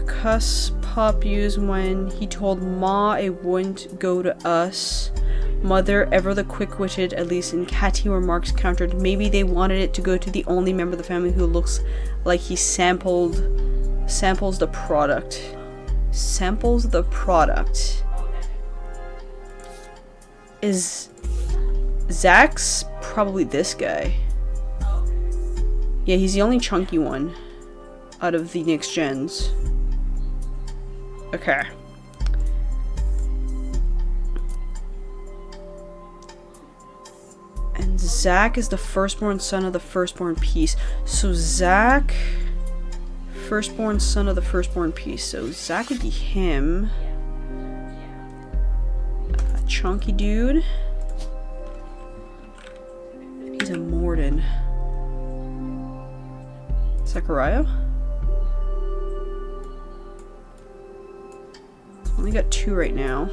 Cuss Pop used when he told Ma it wouldn't go to us, Mother, ever the quick-witted, at least in catty remarks, countered, maybe they wanted it to go to the only member of the family who looks like he samples the product. Samples the product. Is Zach's probably this guy? Yeah, he's the only chunky one out of the next gens. Okay. And Zach is the firstborn son of the firstborn piece. So Zach, firstborn son of the firstborn piece. So Zach would be him. A chunky dude. He's a Morden. Zachariah? Only got 2 right now.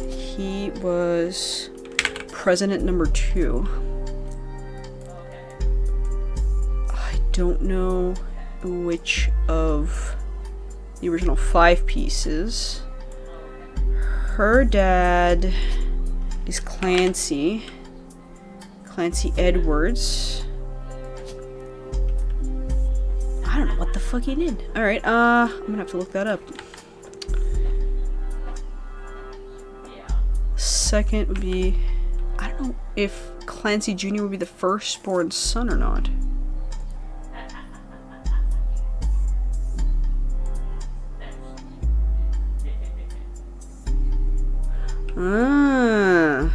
He was president number 2. I don't know which of the original 5 pieces. Her dad is Clancy. Clancy Edwards. I don't know what the fuck he did. Alright, I'm gonna have to look that up. Second would be, I don't know if Clancy Jr. would be the firstborn son or not. Ah.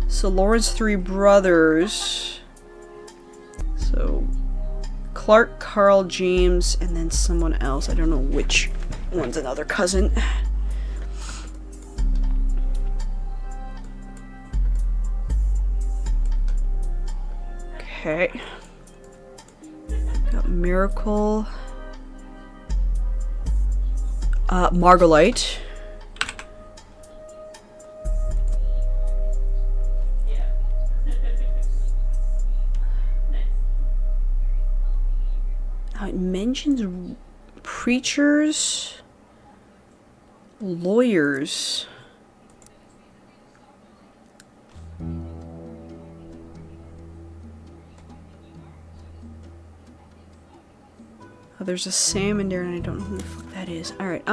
So Lauren's 3 brothers. So Clark, Carl, James, and then someone else. I don't know which one's another cousin. Okay. Got Miracle. Margolite. It mentions preachers, lawyers. Oh, there's a Sam in there and I don't know who the fuck that is. Alright,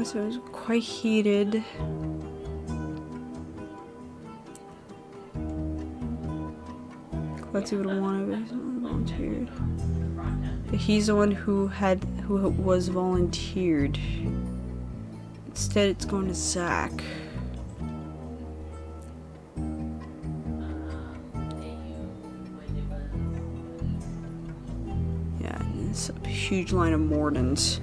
so it was quite heated. Let's see what one of it volunteered. He's the one who was volunteered. Instead, it's going to Zach. Yeah, and it's a huge line of Mordens.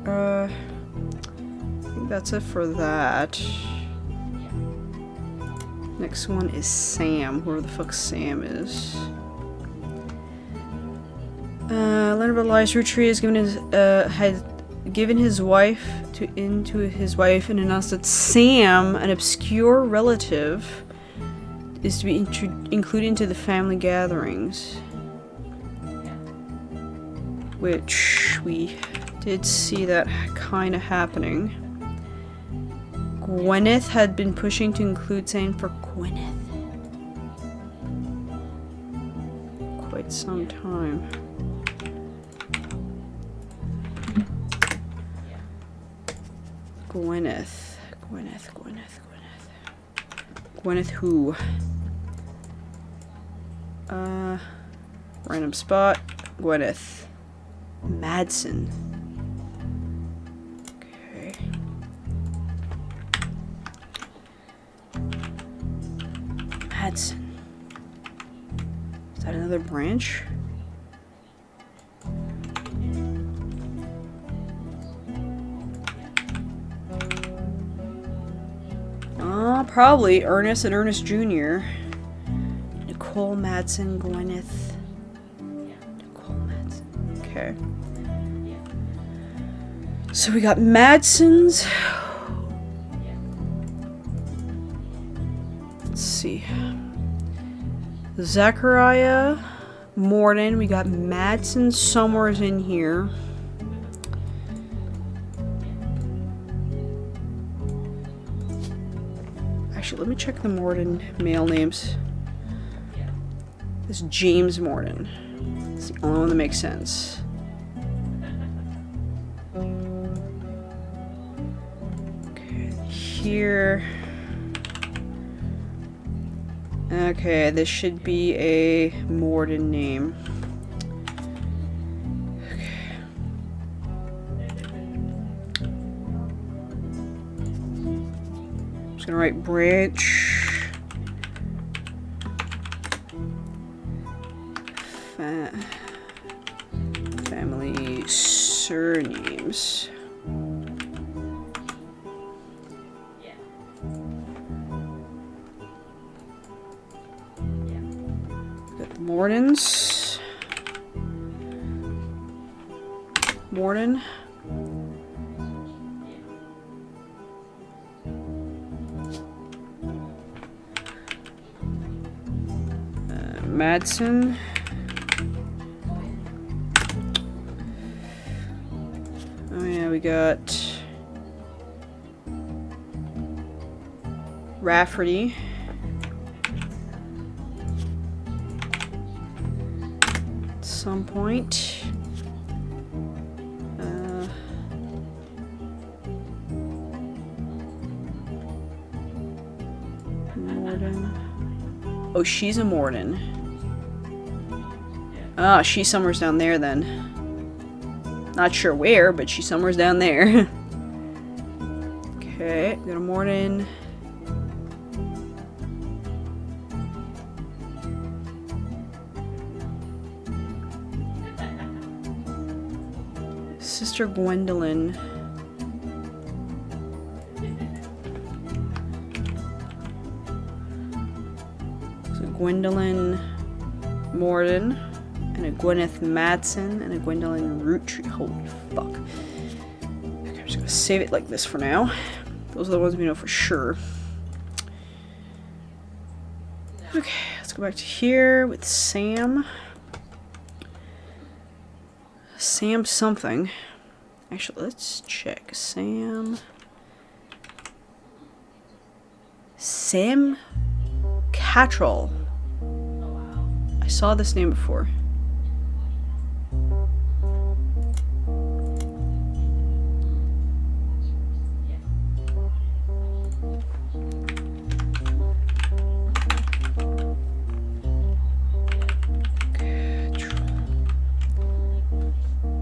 I think that's it for that. Next one is Sam. Whoever the fuck Sam is. Learn about lies. Roottrees had given his wife to his wife and announced that Sam, an obscure relative, is to be included into the family gatherings. Which we did see that kind of happening. Gwyneth had been pushing to include Sam for Gwyneth. Quite some time. Gwyneth. Gwyneth who? Random spot. Gwyneth. Madsen. Okay. Madsen. Is that another branch? Probably Ernest and Ernest Jr. Nicole, Madsen, Gwyneth. Nicole, Madsen. Okay. So we got Madsen's. Let's see. Zachariah, Morden. We got Madsen somewhere's in here. Actually, let me check the Morden male names. This James Morden. It's the only one that makes sense. Okay, here. Okay, this should be a Morden name. Okay. I'm just gonna write branch. Family surnames. Mordens. Morden. Madsen. Oh yeah, we got Rafferty. Some point. Morden. Oh, she's a Morden. Ah, she's somewhere's down there then. Not sure where, but she's somewhere's down there. Okay, got a Morden. Sister Gwendolyn. So Gwendolyn Morden, and a Gwyneth Madsen, and a Gwendolyn Roottrees. Holy fuck. Okay, I'm just gonna save it like this for now. Those are the ones we know for sure. Okay, let's go back to here with Sam. Sam something. Actually, let's check. Sam Cattrall. I saw this name before.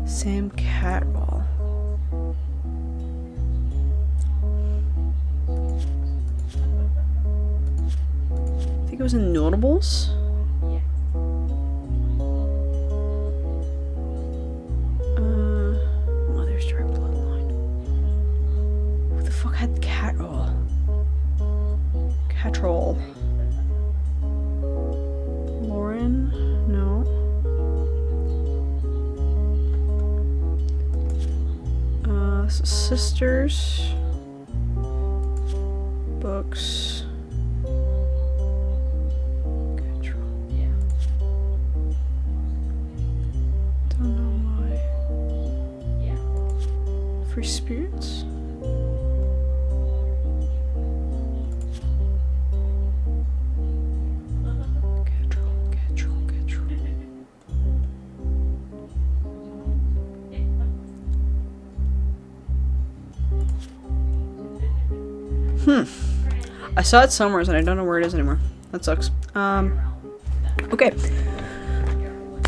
Sam Cattrall. I think it was in Notables. Mother's direct bloodline. Who the fuck had Cattrall? Cattrall. Lauren? No. So sisters. Books. Don't know why. Free spirits? I saw it somewhere and I don't know where it is anymore. That sucks. Okay.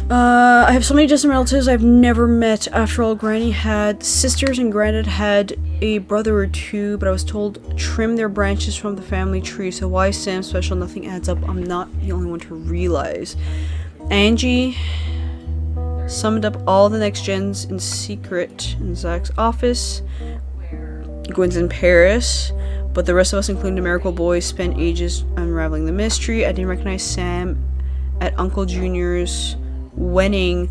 I have so many distant relatives I've never met. After all, Granny had sisters and Granddad had a brother or two, but I was told trim their branches from the family tree. So why is Sam special? Nothing adds up. I'm not the only one to realize. Angie summoned up all the next gens in secret in Zach's office. Gwen's in Paris. But the rest of us, including the Miracle Boy, spent ages unraveling the mystery. I didn't recognize Sam at Uncle Junior's wedding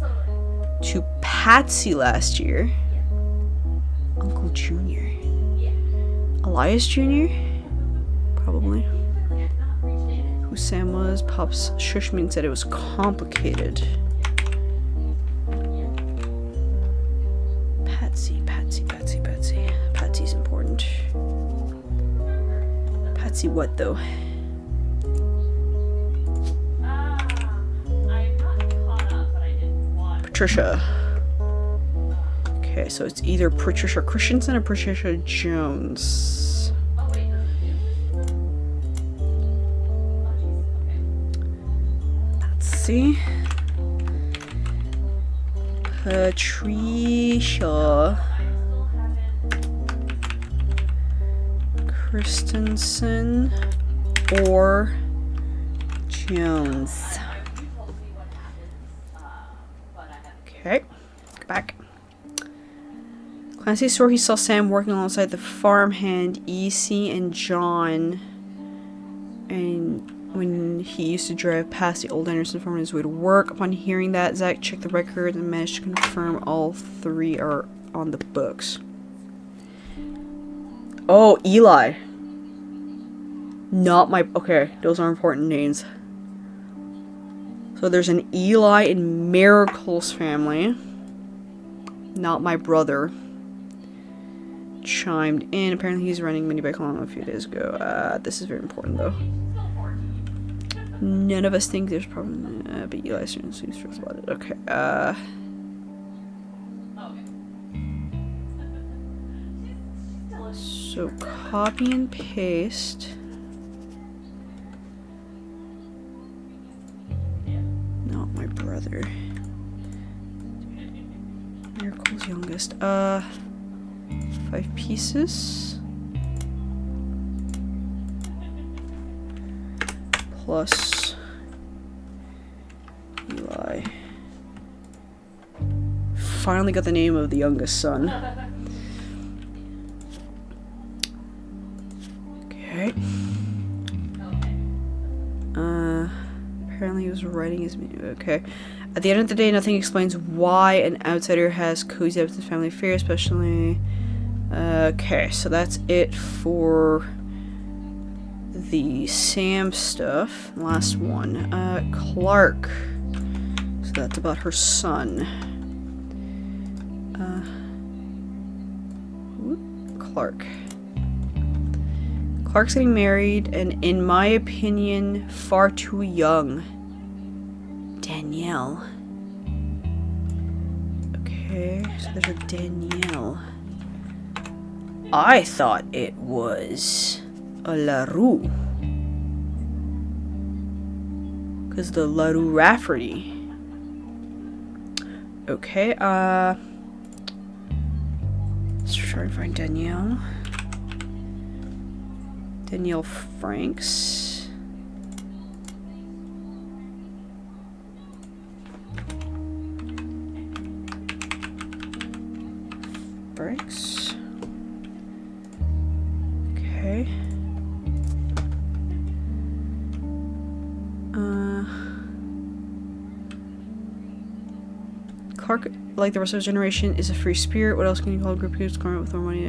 to Patsy last year. Uncle Junior. Elias Jr.? Probably. Who Sam was. Pops shushed me and said it was complicated. Patsy. Patsy's important. Patsy what, though? Patricia. Okay, so it's either Patricia Christensen or Patricia Jones. Let's see. Patricia Christensen or Jones. Okay, go back. Clancy swore he saw Sam working alongside the farmhand E.C. and John, and when he used to drive past the old Anderson farm on his way to work. Upon hearing that, Zach checked the record and managed to confirm all three are on the books. Oh, Eli. Not my... Okay, those are important names. So there's an Eli in Miracle's family. Not my brother. Chimed in. Apparently he's running mini bike along a few days ago. This is very important though. None of us think there's a problem, but Eli certainly seems feels about it. Okay, so copy and paste. Not my brother. Miracle's youngest. 5 pieces. Plus Eli. Finally got the name of the youngest son. Okay. Apparently he was writing his menu. Okay. At the end of the day, nothing explains why an outsider has cozy up to the family affair, especially... Okay, so that's it for the Sam stuff. Last one. Clark. So that's about her son. Clark. Clark's getting married, and in my opinion, far too young. Danielle. Okay, so there's a Danielle. I thought it was a LaRue. Because the LaRue Rafferty. Okay, let's try and find Danielle. Danielle Franks. Franks. Okay. Clark, like the rest of his generation, is a free spirit. What else can you call a group who's going with more money?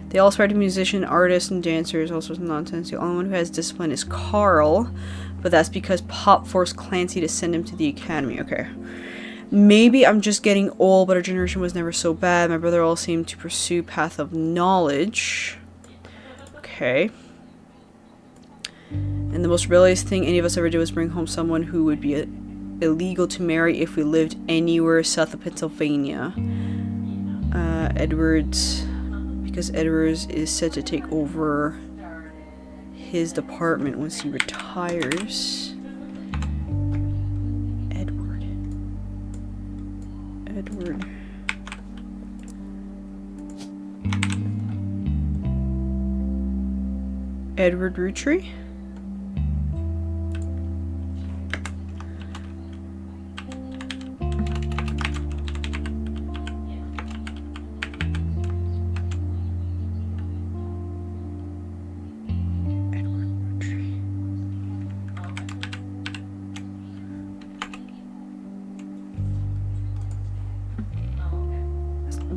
They all aspire to be musicians, artists, and dancers. All sorts of nonsense. The only one who has discipline is Carl, but that's because Pop forced Clancy to send him to the academy. Okay. Maybe I'm just getting old, but our generation was never so bad. My brother all seemed to pursue path of knowledge. Okay. And the most rebellious thing any of us ever did was bring home someone who would be illegal to marry if we lived anywhere south of Pennsylvania. Edwards, because Edwards is set to take over his department once he retires. Edward Roottrees?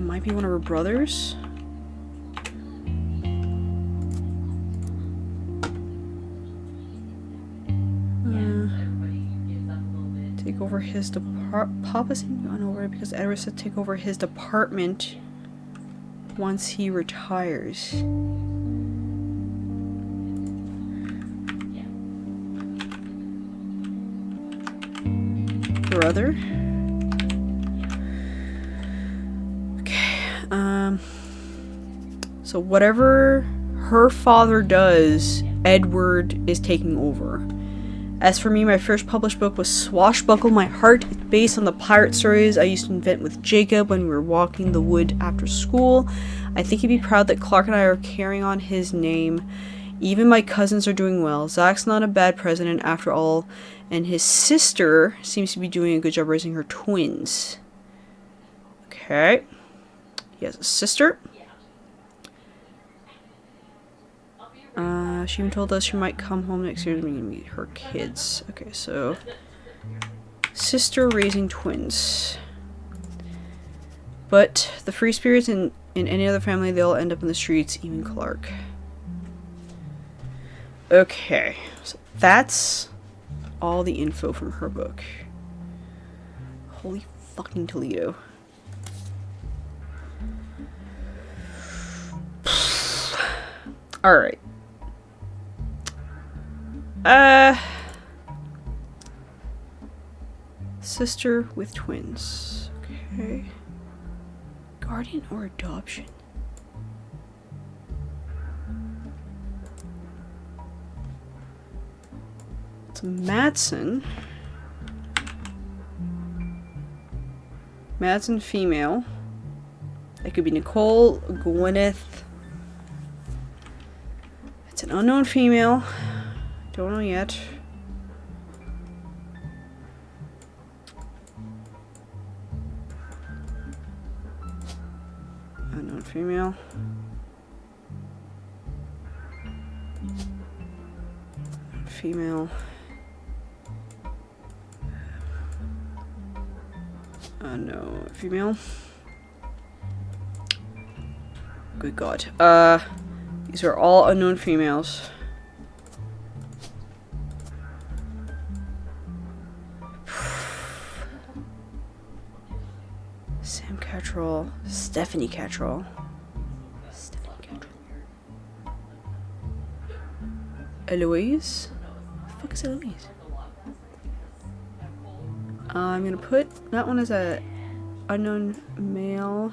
might be one of her brothers. Take over his Papa seemed gone over it because Edward said take over his department once he retires. Brother. Okay. So whatever her father does, Edward is taking over. As for me, my first published book was Swashbuckle My Heart, based on the pirate stories I used to invent with Jacob when we were walking the wood after school. I think he'd be proud that Clark and I are carrying on his name. Even my cousins are doing well. Zach's not a bad president after all, and his sister seems to be doing a good job raising her twins. Okay. He has a sister. She even told us she might come home next year to meet her kids. Okay, so sister raising twins. But the free spirits in any other family, they all end up in the streets, even Clark. Okay, so that's all the info from her book. Holy fucking Toledo. Alright. Sister with twins. Okay. Guardian or adoption? It's Madsen. Madsen female. It could be Nicole, Gwyneth. It's an unknown female. Don't know yet. Unknown female. Female. Unknown female. Good God. These are all unknown females. Sam Cattrall. Stephanie Cattrall. Stephanie Cattrall. Eloise? What the fuck is Eloise? I'm gonna put that one as a unknown male.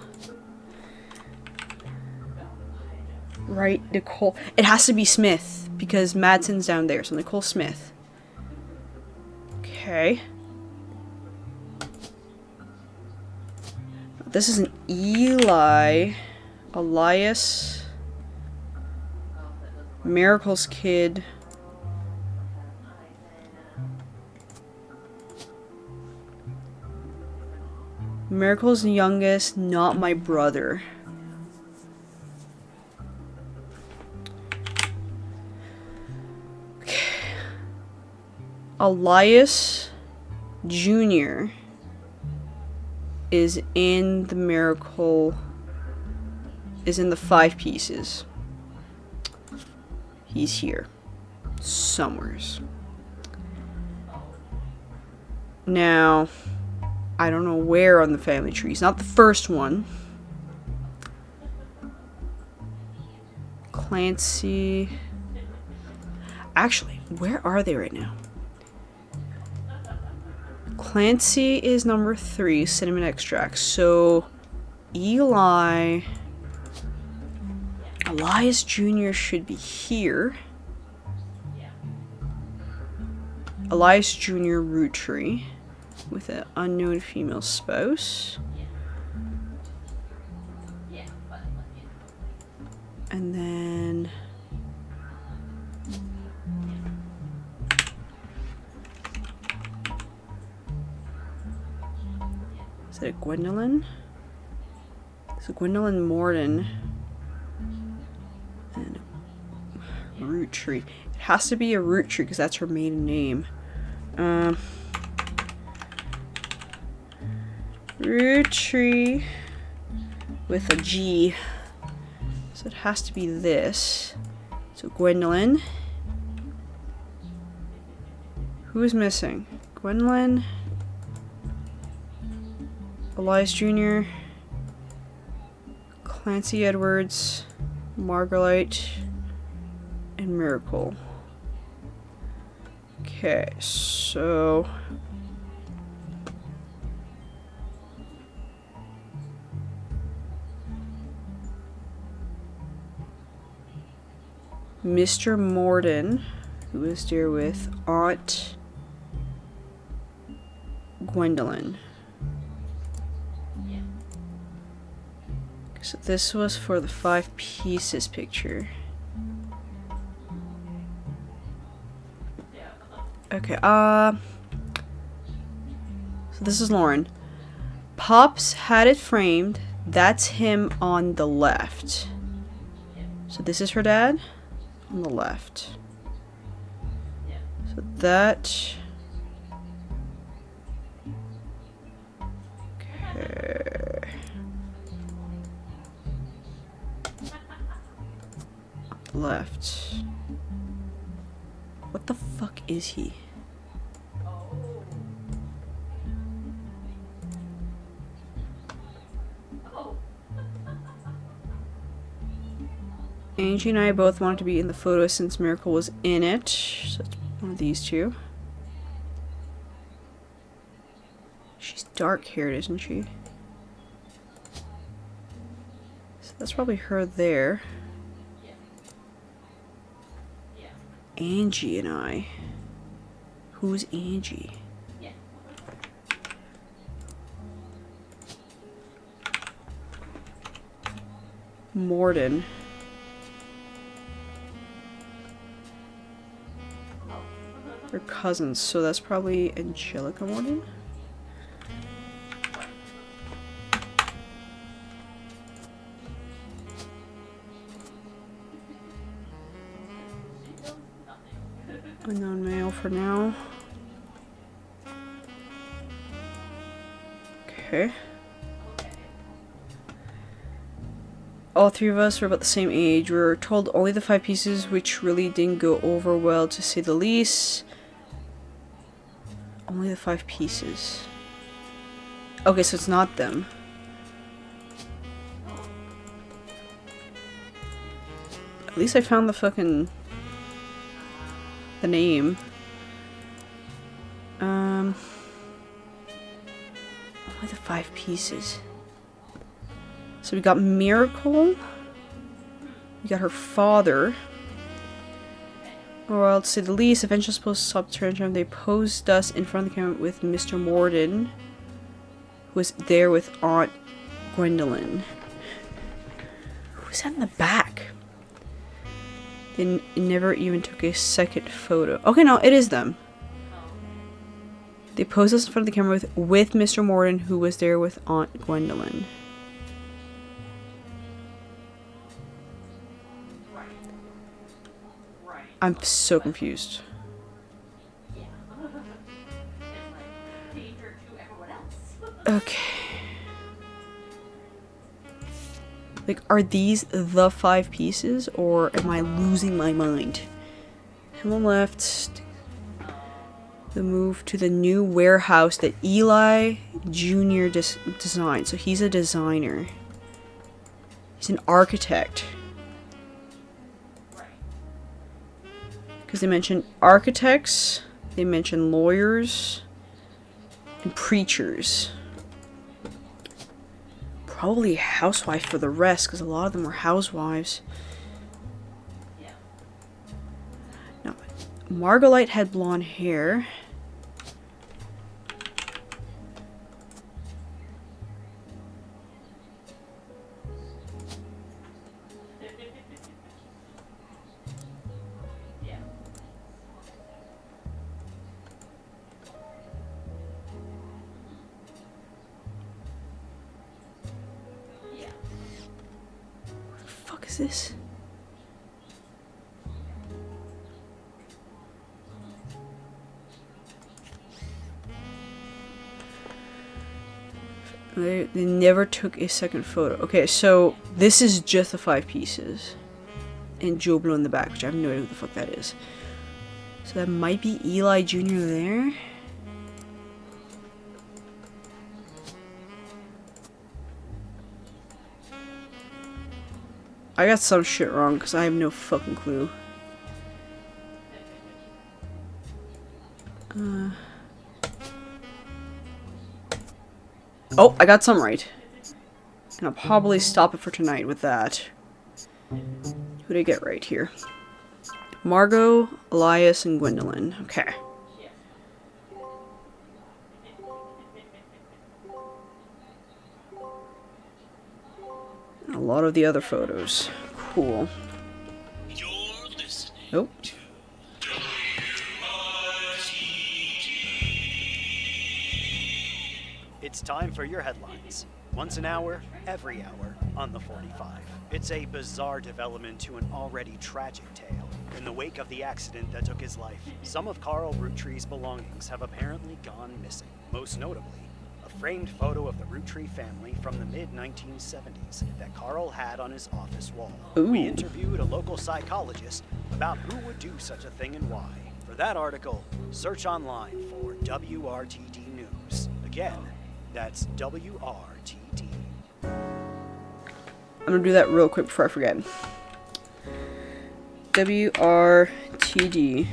Right, Nicole. It has to be Smith because Madsen's down there, so Nicole Smith. Okay. This is an Eli. Elias. Miracle's kid. Miracle's youngest, not my brother. Elias Jr. is in the Miracle, is in the 5 pieces. He's here. Somewheres. Now, I don't know where on the family tree. It's not the first one. Clancy. Actually, where are they right now? Clancy is number 3, cinnamon extract. So, Elias Jr. should be here. Elias Jr. Rootree with an unknown female spouse. And then is it a Gwendolyn? It's a Gwendolyn Morden and Rootree. It has to be a Rootree because that's her maiden name. Rootree with a G. So it has to be this. So Gwendolyn. Who is missing? Gwendolyn. Elias Jr. Clancy Edwards. Marguerite. And Miracle. Okay, so... Mr. Morden, who is there with Aunt Gwendolyn. So this was for the 5 pieces picture. Okay, so this is Lauren. Pops had it framed. That's him on the left. So this is her dad on the left. So that... Okay. Left. What the fuck is he? Angie and I both wanted to be in the photo since Miracle was in it. So it's one of these two. She's dark-haired, isn't she? So that's probably her there. Angie and I. Who's Angie? Morden. They're cousins, so that's probably Angelica Morden? Unknown male for now. Okay. All 3 of us were about the same age. We were told only the 5 pieces, which really didn't go over well, to say the least. Only the 5 pieces. Okay, so it's not them. At least I found the fucking... the name. Only the 5 pieces. So we got Miracle. We got her father. Or I'll say the least. Eventually supposed to stop turn time. They posed us in front of the camera with Mr. Morden, who was there with Aunt Gwendolyn. Who's that in the back? They never even took a second photo. Okay, no, it is them. They posed us in front of the camera with Mr. Morden, who was there with Aunt Gwendolyn. I'm so confused. Okay. Like, are these the 5 pieces, or am I losing my mind? Him on left. The move to the new warehouse that Eli Jr. designed. So he's a designer. He's an architect. Because they mentioned architects, they mentioned lawyers, and preachers. Probably a housewife for the rest, because a lot of them were housewives. No, Marguerite had blonde hair. This? They never took a second photo. Okay, so this is just the 5 pieces. And Joe Blow in the back, which I have no idea who the fuck that is. So that might be Eli Jr. there. I got some shit wrong because I have no fucking clue. Oh, I got some right. And I'll probably stop it for tonight with that. Who did I get right here? Margot, Elias, and Gwendolyn. Okay. And a lot of the other photos. Cool. Nope. It's time for your headlines. Once an hour, every hour, on the 45. It's a bizarre development to an already tragic tale. In the wake of the accident that took his life, some of Carl Roottrees' belongings have apparently gone missing. Most notably, a framed photo of the Roottree family from the mid-1970s that Carl had on his office wall. Ooh. We interviewed a local psychologist about who would do such a thing and why. For that article, search online for WRTD News. Again, that's WRTD. I'm gonna do that real quick before I forget. WRTD.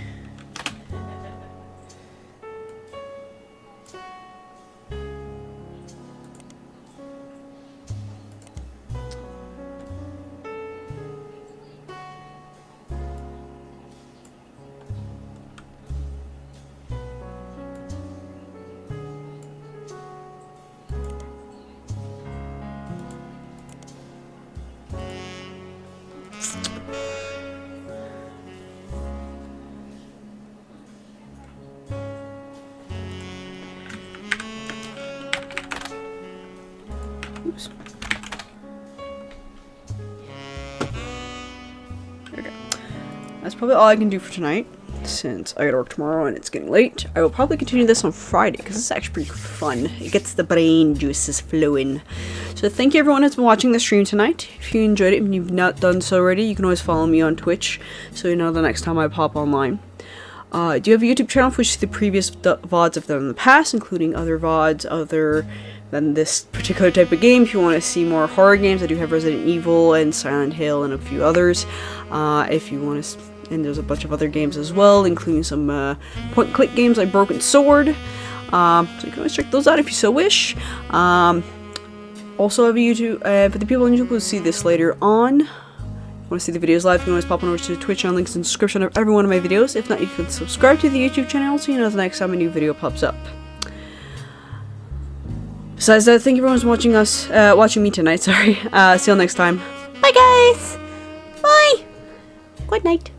Oops. Okay. That's probably all I can do for tonight, since I gotta work tomorrow and it's getting late. I will probably continue this on Friday, because it's actually pretty fun. It gets the brain juices flowing. So thank you everyone who's been watching the stream tonight. If you enjoyed it and you've not done so already, you can always follow me on Twitch, so you know the next time I pop online. I do have a YouTube channel for which you see the previous VODs I've done in the past, including other VODs other than this particular type of game. If you want to see more horror games, I do have Resident Evil and Silent Hill and a few others. If you want to, and there's a bunch of other games as well, including some point-and-click games like Broken Sword. So you can always check those out if you so wish. Also have a YouTube, for the people on YouTube who will see this later on. Want to see the videos live, you can always pop on over to Twitch and links in the description of every one of my videos. If not, you can subscribe to the YouTube channel so you know the next time a new video pops up. Besides that, thank you everyone for watching me tonight, sorry. See you all next time. Bye guys! Bye! Good night.